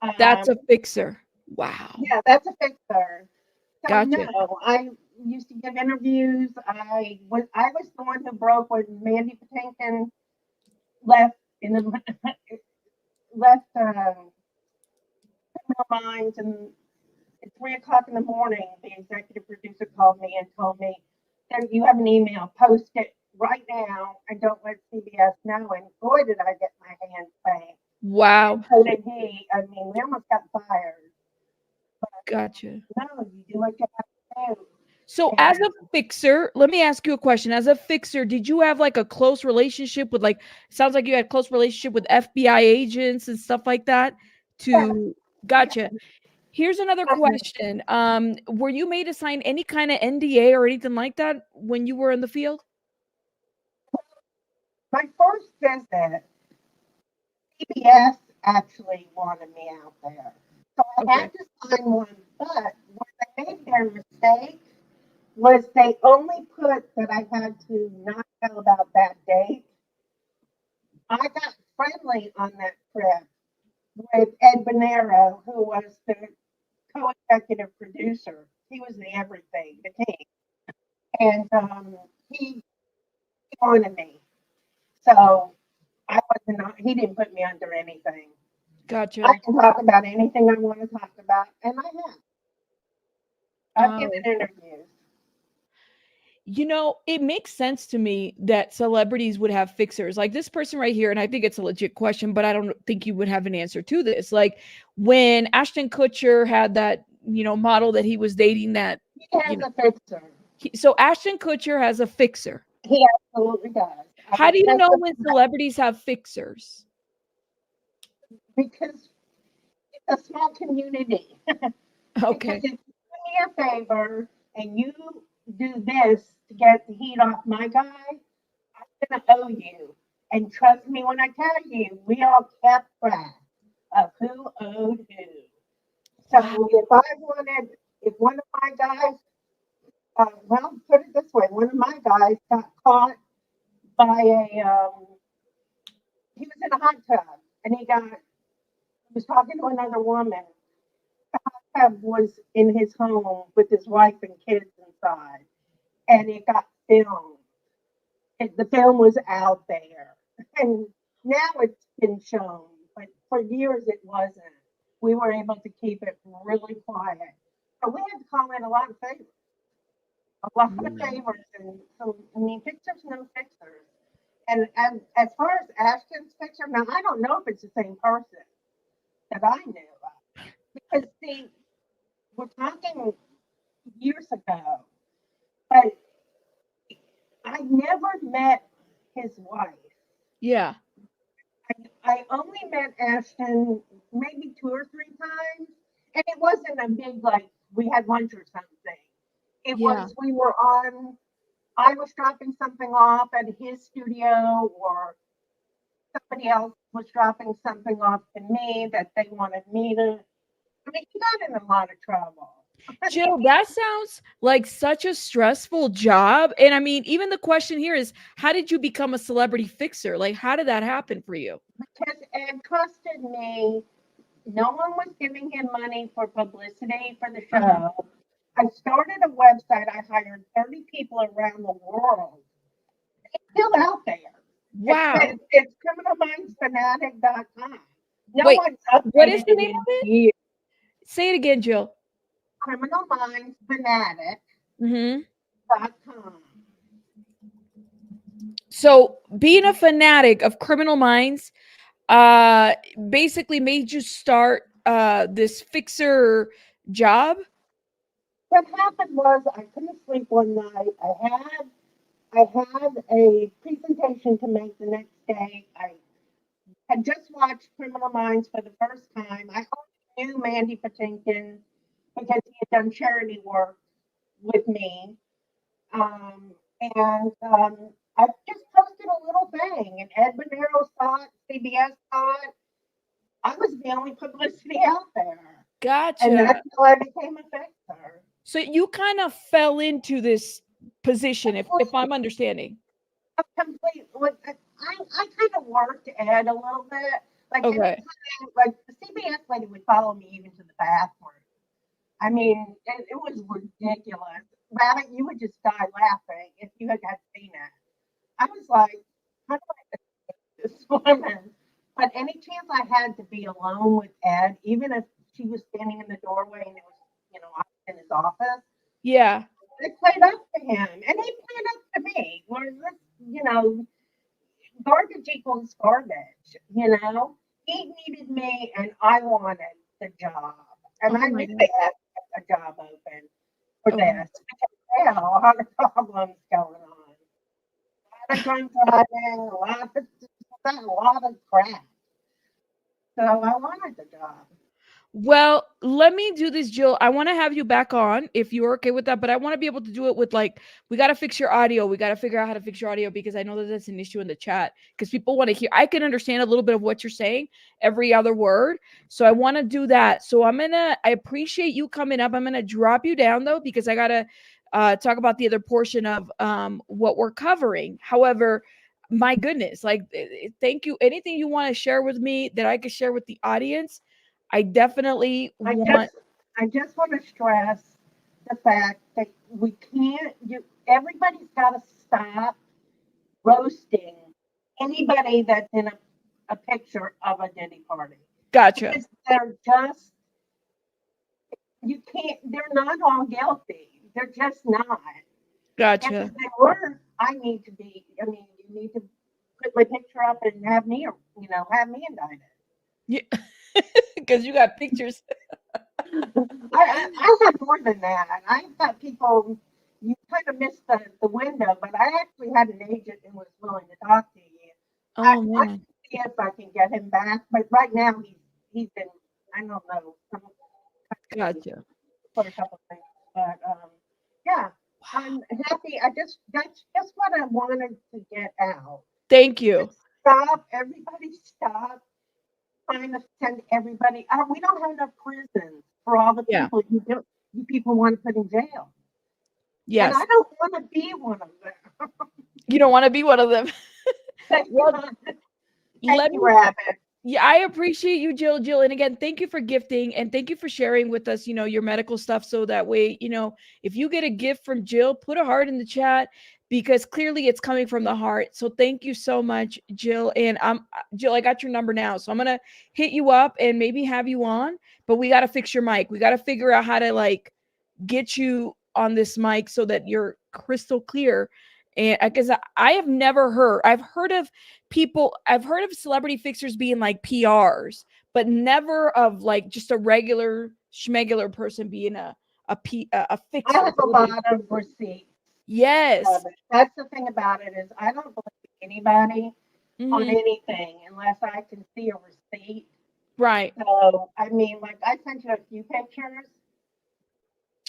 them. That's a fixer. Wow. Yeah, that's a fixer. So Gotcha. no, I used to give interviews. I was the one who broke when Mandy Patinkin left in the left Criminal Minds, and at 3 o'clock in the morning, the executive producer called me and told me that you have an email, post it right now and don't let CBS know. And boy, did I get my hands banged. Wow. And so did he. I mean, we almost got fired. Gotcha. No, you do what you have to do. So as a And fixer, let me ask you a question. As a fixer, did you have like a close relationship with like sounds like you had close relationship with FBI agents and stuff like that yeah, to gotcha. Here's another yeah. question. Were you made to sign any kind of NDA or anything like that when you were in the field? My first visit, CBS actually wanted me out there. So I Okay. had to sign one, but where they made their mistake was they only put that I had to not tell about that date. I got friendly on that trip with Ed Bonero, who was the co-executive producer. He was the everything, the king, and he wanted me. So I wasn't. He didn't put me under anything. I Gotcha. can talk about anything I want to talk about, and I have. I've given Oh. interviews. It makes sense to me that celebrities would have fixers like this person right here. And I think it's a legit question, but I don't think you would have an answer to this. Like when Ashton Kutcher had that, model that he was dating that, He you has know, a fixer. so Ashton Kutcher has a fixer. He absolutely does. I How will do you know when testify celebrities have fixers? because it's a small community. Because Okay. if you do me a favor and you do this to get the heat off my guy, I'm gonna owe you. And trust me when I tell you, we all kept track of who owed who. So if one of my guys, well, put it this way, one of my guys got caught by he was in a hot tub and he was talking to another woman. The hot tub was in his home with his wife and kids inside, and it got filmed. The film was out there, and now it's been shown, but for years it wasn't. We were able to keep it really quiet, but we had to call in a lot of favors, and so I mean, fixers know fixers. And as far as Ashton's fixer, now I don't know if it's the same person that I knew of, because see, we're talking years ago, but I never met his wife. Yeah. I only met Ashton maybe 2 or 3 times, and it wasn't a big, like, we had lunch or something. It Yeah. was, I was dropping something off at his studio, or somebody else was dropping something off to me that they wanted me to. I mean, he got in a lot of trouble. Jill, that sounds like such a stressful job. And I mean, even the question here is, how did you become a celebrity fixer? Like, how did that happen for you? Because Ed trusted me. No one was giving him money for publicity for the show. I started a website. I hired 30 people around the world. It's still out there. Wow. It's criminalmindsfanatic.com. No Wait, one's what is updated the it name in of it? years. Say it again, Jill. Criminalmindsfanatic.com. So being a fanatic of Criminal Minds basically made you start this fixer job. What happened was I couldn't sleep one night. I had a presentation to make the next day. I had just watched Criminal Minds for the first time. I only knew Mandy Patinkin because he had done charity work with me. And I just posted a little thing, and Ed Bonero saw it, CBS saw it. I was the only publicity out there. Gotcha. And that's how I became a fixer. So you kind of fell into this position, if I'm understanding. I kind of worked Ed a little bit. Like, Okay. anytime, like the CBS lady would follow me even to the bathroom. I mean, it was ridiculous. Rabbit, you would just die laughing if you had seen it. I was like, how do I get this woman? But any chance I had to be alone with Ed, even if she was standing in the doorway and it was, I was in his office. Yeah. I played up to him, and he played up to me. Whereas this, garbage equals garbage. He needed me, and I wanted the job, and I knew they had a job open for this. They had a lot of problems going on. A lot of drunk driving, a lot of crap. So I wanted the job. Well, let me do this, Jill. I want to have you back on if you're okay with that, but I want to be able to do it with, like, we got to fix your audio. We got to figure out how to fix your audio, because I know that that's an issue in the chat, because people want to hear. I can understand a little bit of what you're saying, every other word. So I want to do that. So I appreciate you coming up. I'm going to drop you down though, because I got to talk about the other portion of what we're covering. However, my goodness, like, thank you. Anything you want to share with me that I could share with the audience? I definitely want. I just want to stress the fact that we can't. Everybody's got to stop roasting anybody that's in a picture of a Diddy party. Gotcha. Because they're just. You can't. They're not all guilty. They're just not. Gotcha. And if they were, I need to be. I mean, you need to put my picture up and have me, have me indicted. Yeah. Because you got pictures. I have more than that. I've got people. You kind of missed the window, but I actually had an agent who was willing to talk to you. Oh, man. I can see if I can get him back, but right now he's been, I don't know, Gotcha. for a couple things. But yeah, I'm happy. That's just what I wanted to get out. Thank you. Stop, everybody stop trying to send everybody out. We don't have enough prisons. for all the Yeah. people you people want to put in jail. Yes. And I don't want to be one of them. You don't want to be one of them. Thank Well, Thank let you, me Rabbit. Yeah, I appreciate you, Jill. And again, thank you for gifting and thank you for sharing with us, your medical stuff. So that way, if you get a gift from Jill, put a heart in the chat because clearly it's coming from the heart. So thank you so much, Jill. And Jill, I got your number now. So I'm gonna hit you up and maybe have you on, but we gotta fix your mic. We gotta figure out how to like get you on this mic so that you're crystal clear. And because I have never heard, I've heard of celebrity fixers being like PRs, but never of like just a regular schmegular person being a I fixer. have a lot of receipts. Yes. That's the thing about it is I don't believe anybody on Mhm. anything unless I can see a receipt. Right. So I mean, like I sent you a few pictures.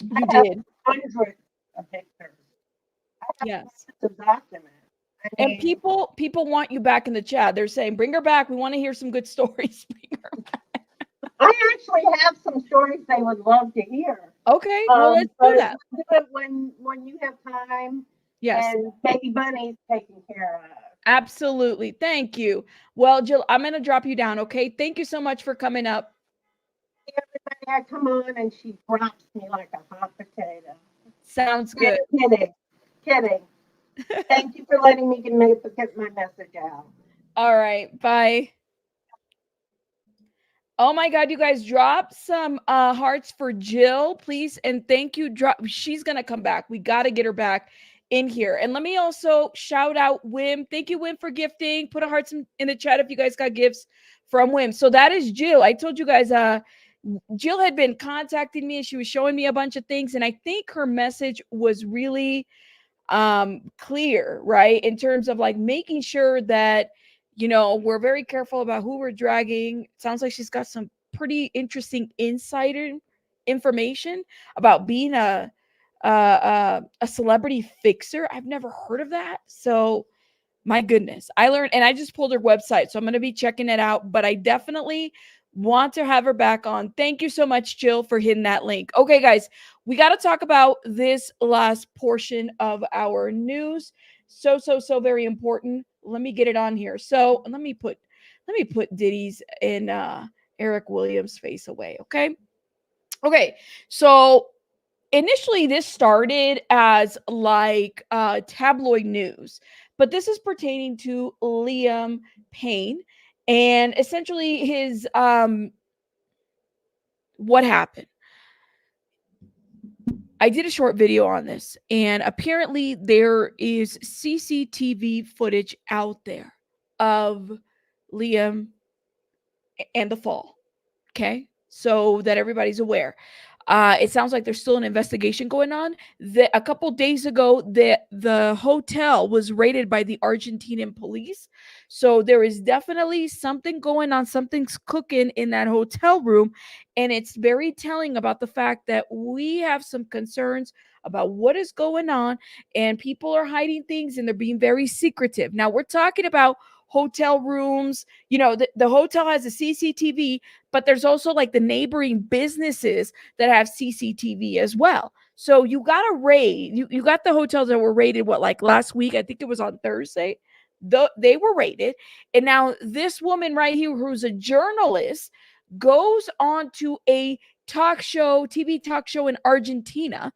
You I have did. hundreds of pictures. I have Yes. hundreds of documents. I And mean, people want you back in the chat. They're saying, bring her back. We want to hear some good stories. Bring her back. I actually have some stories they would love to hear. Okay. Well, let's do But that. we'll do it when you have time Yes. and baby bunny's taken care of. Absolutely. Thank you. Well, Jill, I'm going to drop you down. Okay. Thank you so much for coming up. Everybody, I come on and she drops me like a hot potato. Sounds good. Kidding. Thank you for letting me get my message out. All right. Bye. Oh my God, you guys drop some hearts for Jill, please. And thank you. She's gonna come back. We gotta get her back in here. And let me also shout out Wim. Thank you, Wim, for gifting. Put a hearts in the chat if you guys got gifts from Wim. So that is Jill. I told you guys Jill had been contacting me and she was showing me a bunch of things. And I think her message was really clear, right? In terms of like making sure that we're very careful about who we're dragging. Sounds like she's got some pretty interesting insider information about being a celebrity fixer. I've never heard of that. So my goodness, I learned, and I just pulled her website, so I'm going to be checking it out, but I definitely want to have her back on. Thank you so much, Jill, for hitting that link. Okay, guys, we got to talk about this last portion of our news. So very important. Let me get it on here. So let me put Diddy's and Eric Williams' face away. Okay. So initially this started as like tabloid news, but this is pertaining to Liam Payne and essentially his what happened. I did a short video on this, and apparently there is CCTV footage out there of Liam and the fall. Okay, so that everybody's aware. It sounds like there's still an investigation going on. A couple days ago, the hotel was raided by the Argentinian police. So there is definitely something going on. Something's cooking in that hotel room. And it's very telling about the fact that we have some concerns about what is going on. And people are hiding things and they're being very secretive. Now, we're talking about hotel rooms. The hotel has a CCTV, but there's also like the neighboring businesses that have CCTV as well. So you got a raid. You got the hotels that were raided, like last week? I think it was on Thursday. They were raided. And now this woman right here, who's a journalist, goes on to a TV talk show in Argentina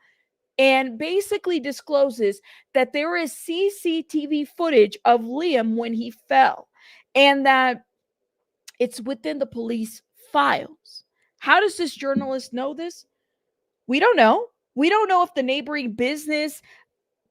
and basically discloses that there is CCTV footage of Liam when he fell and that it's within the police files. How does this journalist know this? We don't know. We don't know if the neighboring business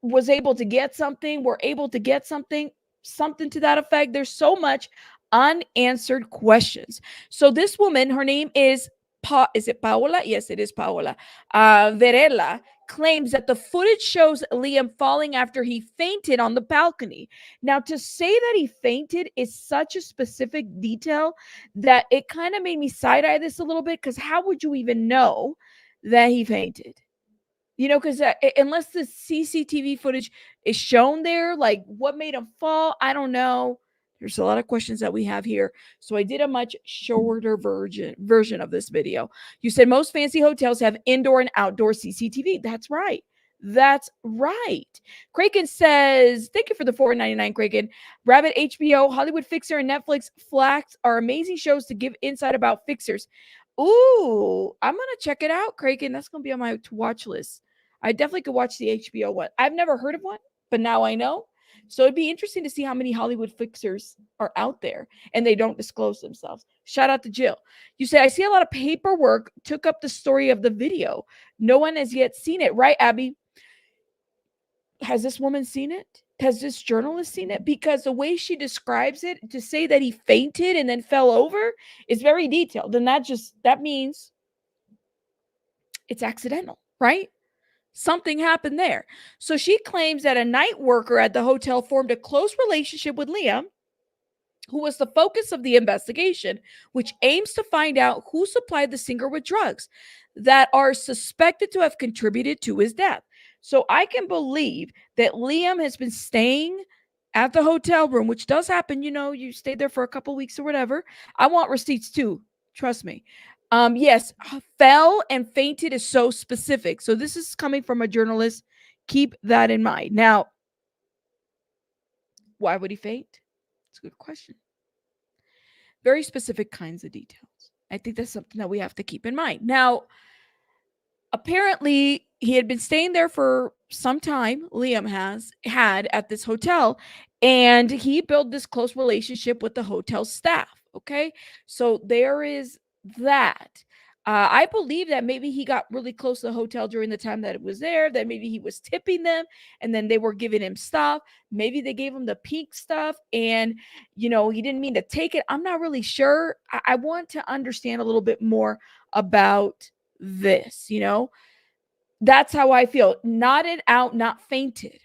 was able to get something, were able to get something to that effect. There's so much unanswered questions. So this woman, her name is it Paola? Yes, it is Paola. Verela claims that the footage shows Liam falling after he fainted on the balcony. Now, to say that he fainted is such a specific detail that it kind of made me side-eye this a little bit, because how would you even know that he fainted? Because unless the CCTV footage is shown there, like what made him fall, I don't know. There's a lot of questions that we have here. So I did a much shorter version of this video. You said most fancy hotels have indoor and outdoor CCTV. That's right. That's right. Kraken says, thank you for the $4.99, Kraken. Rabbit, HBO, Hollywood Fixer, and Netflix Flax are amazing shows to give insight about fixers. Ooh, I'm going to check it out, Kraken. That's going to be on my watch list. I definitely could watch the HBO one. I've never heard of one, but now I know. So it'd be interesting to see how many Hollywood fixers are out there and they don't disclose themselves. Shout out to Jill. You say, I see a lot of paperwork took up the story of the video. No one has yet seen it, right, Abby? Has this woman seen it? Has this journalist seen it? Because the way she describes it, to say that he fainted and then fell over is very detailed. And that means it's accidental, right? Something happened there. So she claims that a night worker at the hotel formed a close relationship with Liam, who was the focus of the investigation, which aims to find out who supplied the singer with drugs that are suspected to have contributed to his death. So I can believe that Liam has been staying at the hotel room, which does happen. You know, you stayed there for a couple weeks or whatever. I want receipts too. Trust me. Yes, fell and fainted is so specific. So this is coming from a journalist. Keep that in mind. Now, why would he faint? It's a good question. Very specific kinds of details. I think that's something that we have to keep in mind. Now, apparently, he had been staying there for some time. Liam had at this hotel, and he built this close relationship with the hotel staff. Okay, so there is that. I believe that maybe he got really close to the hotel during the time that it was there, that maybe he was tipping them and then they were giving him stuff. Maybe they gave him the pink stuff and, he didn't mean to take it. I'm not really sure. I want to understand a little bit more about this, That's how I feel. Nodded out, not fainted.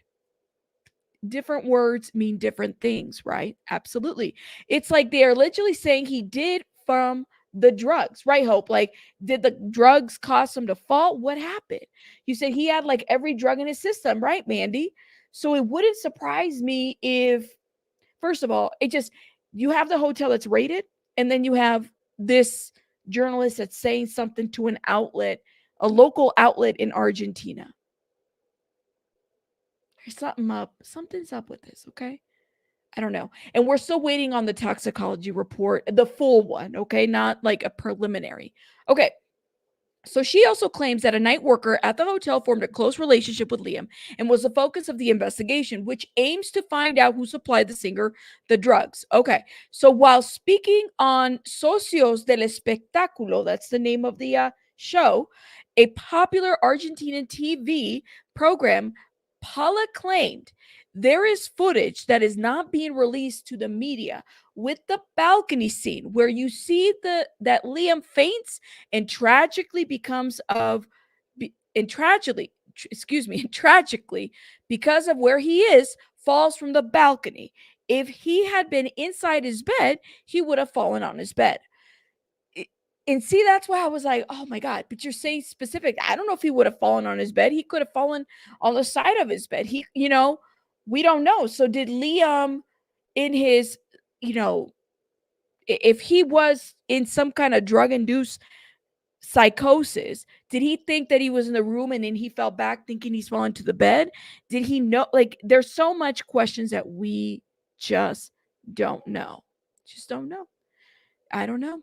Different words mean different things, right? Absolutely. It's like they are literally saying he did from the drugs, right, Hope? Like, did the drugs cause him to fall? What happened? You said he had like every drug in his system, right, Mandy? So it wouldn't surprise me if, first of all, you have the hotel that's rated, and then you have this journalist that's saying something to an outlet, a local outlet in Argentina. There's something's up with this, okay? I don't know. And we're still waiting on the toxicology report, the full one, okay? Not like a preliminary. Okay. So she also claims that a night worker at the hotel formed a close relationship with Liam and was the focus of the investigation, which aims to find out who supplied the singer the drugs. Okay. So while speaking on Socios del Espectáculo, that's the name of the show, a popular Argentinian TV program, Paula claimed there is footage that is not being released to the media with the balcony scene where you see that Liam faints and tragically because of where he is, falls from the balcony. If he had been inside his bed, he would have fallen on his bed. And see, that's why I was like, oh my God, but you're saying specific. I don't know if he would have fallen on his bed. He could have fallen on the side of his bed. We don't know. So did Liam in his, if he was in some kind of drug-induced psychosis, did he think that he was in the room and then he fell back thinking he's fallen to the bed? Did he know? Like, there's so much questions that we just don't know. Just don't know. I don't know.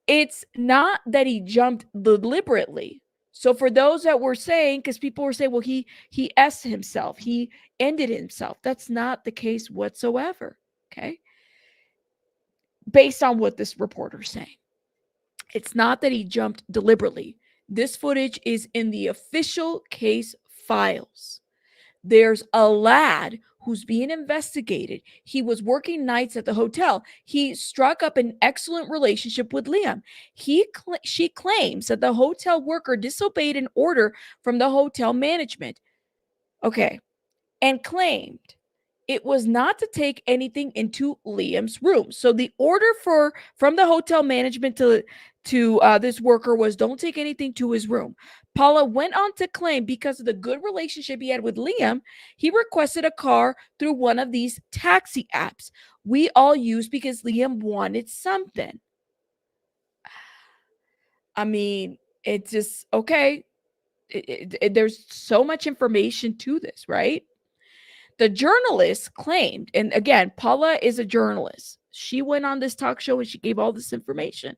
It's not that he jumped deliberately. So for those that were saying, because people were saying, well, he S'd himself, he ended himself. That's not the case whatsoever. Okay. Based on what this reporter's saying. It's not that he jumped deliberately. This footage is in the official case files. There's a lad who's being investigated. He was working nights at the hotel. He struck up an excellent relationship with Liam. She claims that the hotel worker disobeyed an order from the hotel management. Okay. And claimed it was not to take anything into Liam's room. So the order from the hotel management to this worker was, don't take anything to his room. Paula went on to claim because of the good relationship he had with Liam, he requested a car through one of these taxi apps we all use because Liam wanted something. I mean, it's just, okay. There's so much information to this, right? The journalist claimed, and again, Paula is a journalist. She went on this talk show and she gave all this information.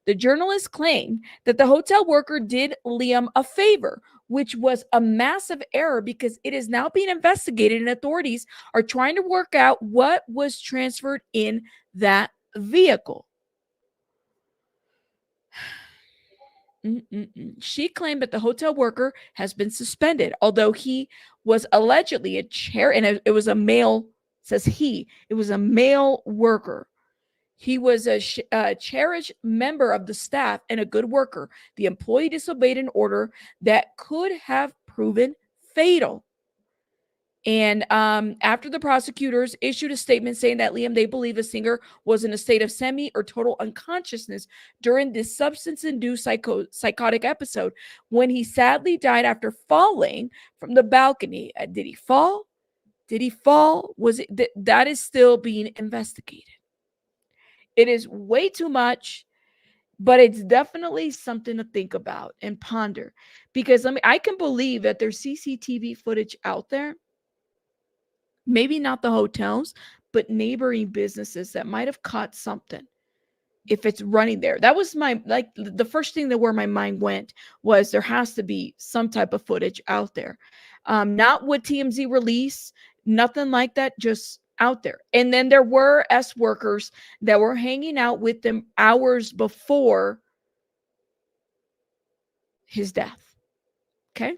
The journalist claimed that the hotel worker did Liam a favor, which was a massive error because it is now being investigated and authorities are trying to work out what was transferred in that vehicle. She claimed that the hotel worker has been suspended, although he was allegedly and it was a male, says he, it was a male worker. He was a cherished member of the staff and a good worker. The employee disobeyed an order that could have proven fatal. And after the prosecutors issued a statement saying that Liam, they believe the singer was in a state of semi or total unconsciousness during this substance-induced psychotic episode when he sadly died after falling from the balcony. Did he fall? Did he fall? Was it that is still being investigated? It is way too much, but it's definitely something to think about and ponder. Because I can believe that there's CCTV footage out there. Maybe not the hotels, but neighboring businesses that might have caught something if it's running there. That was the first thing that where my mind went was there has to be some type of footage out there. Not what TMZ release, nothing like that, just out there. And then there were S workers that were hanging out with them hours before his death. Okay.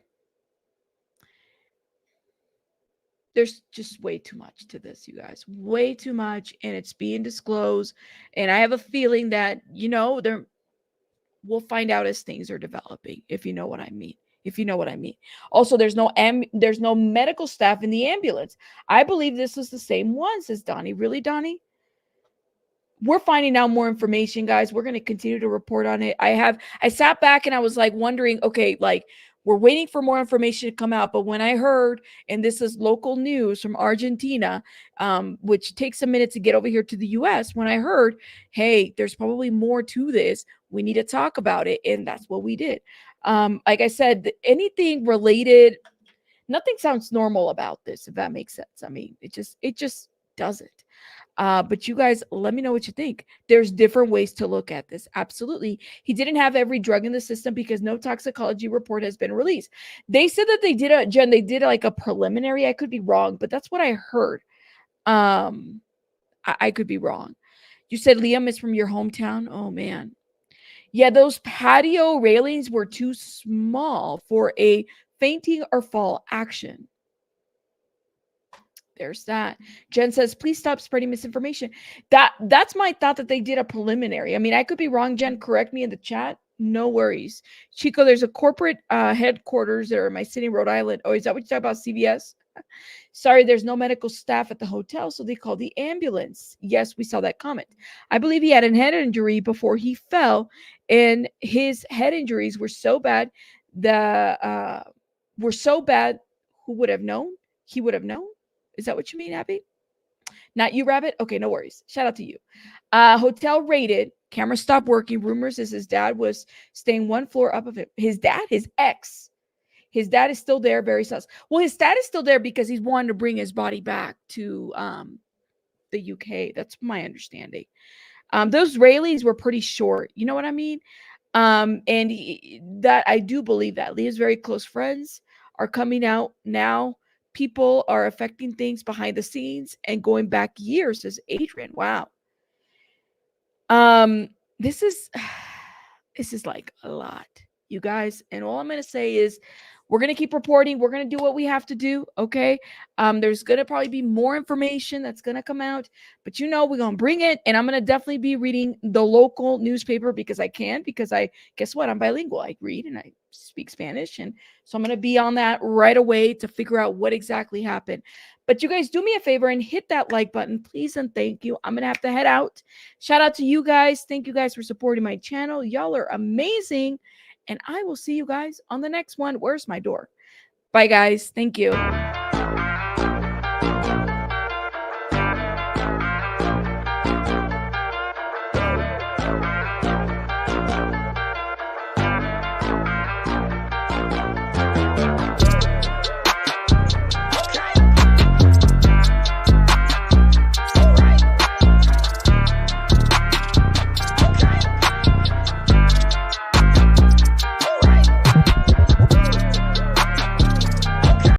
There's just way too much to this, you guys. Way too much, and it's being disclosed. And I have a feeling that, we'll find out as things are developing, if you know what I mean. Also, there's no medical staff in the ambulance. I believe this was the same one, says Donnie. Really, Donnie? We're finding out more information, guys. We're going to continue to report on it. I sat back and I was like wondering, okay, like, we're waiting for more information to come out. But when I heard, and this is local news from Argentina, which takes a minute to get over here to the US, when I heard, hey, there's probably more to this, we need to talk about it. And that's what we did. Like I said, anything related, nothing sounds normal about this, if that makes sense. I mean, it just doesn't. But you guys, let me know what you think. There's different ways to look at this. Absolutely. He didn't have every drug in the system because no toxicology report has been released. They said that they did like a preliminary. I could be wrong, but that's what I heard. I could be wrong. You said Liam is from your hometown. Oh man. Yeah, those patio railings were too small for a fainting or fall action. There's that. Jen says, please stop spreading misinformation. That's my thought, that they did a preliminary. I mean, I could be wrong. Jen, correct me in the chat. No worries. Chico, there's a corporate headquarters there in my city, Rhode Island. Oh, is that what you're talking about, CVS? Sorry, there's no medical staff at the hotel, so they called the ambulance. Yes, we saw that comment. I believe he had a head injury before he fell, and his head injuries were so bad, who would have known? He would have known? Is that what you mean, Abby? Not you, Rabbit? Okay, no worries. Shout out to you. Hotel raided. Camera stopped working. Rumors is his dad was staying one floor up of him. His dad? His ex. His dad is still there. Very sus. Well, his dad is still there because he's wanting to bring his body back to the UK. That's my understanding. Those railings were pretty short. You know what I mean? That I do believe that. Leah's very close friends are coming out now. People are affecting things behind the scenes and going back years, says Adrian. Wow. This is like a lot, you guys. And all I'm going to say is we're going to keep reporting. We're going to do what we have to do. Okay. There's going to probably be more information that's going to come out, but we're going to bring it. And I'm going to definitely be reading the local newspaper because guess what? I'm bilingual. I read and I speak Spanish. And so I'm going to be on that right away to figure out what exactly happened. But you guys do me a favor and hit that like button, please and thank you. I'm going to have to head out. Shout out to you guys. Thank you guys for supporting my channel. Y'all are amazing. And I will see you guys on the next one. Where's my door? Bye, guys. Thank you.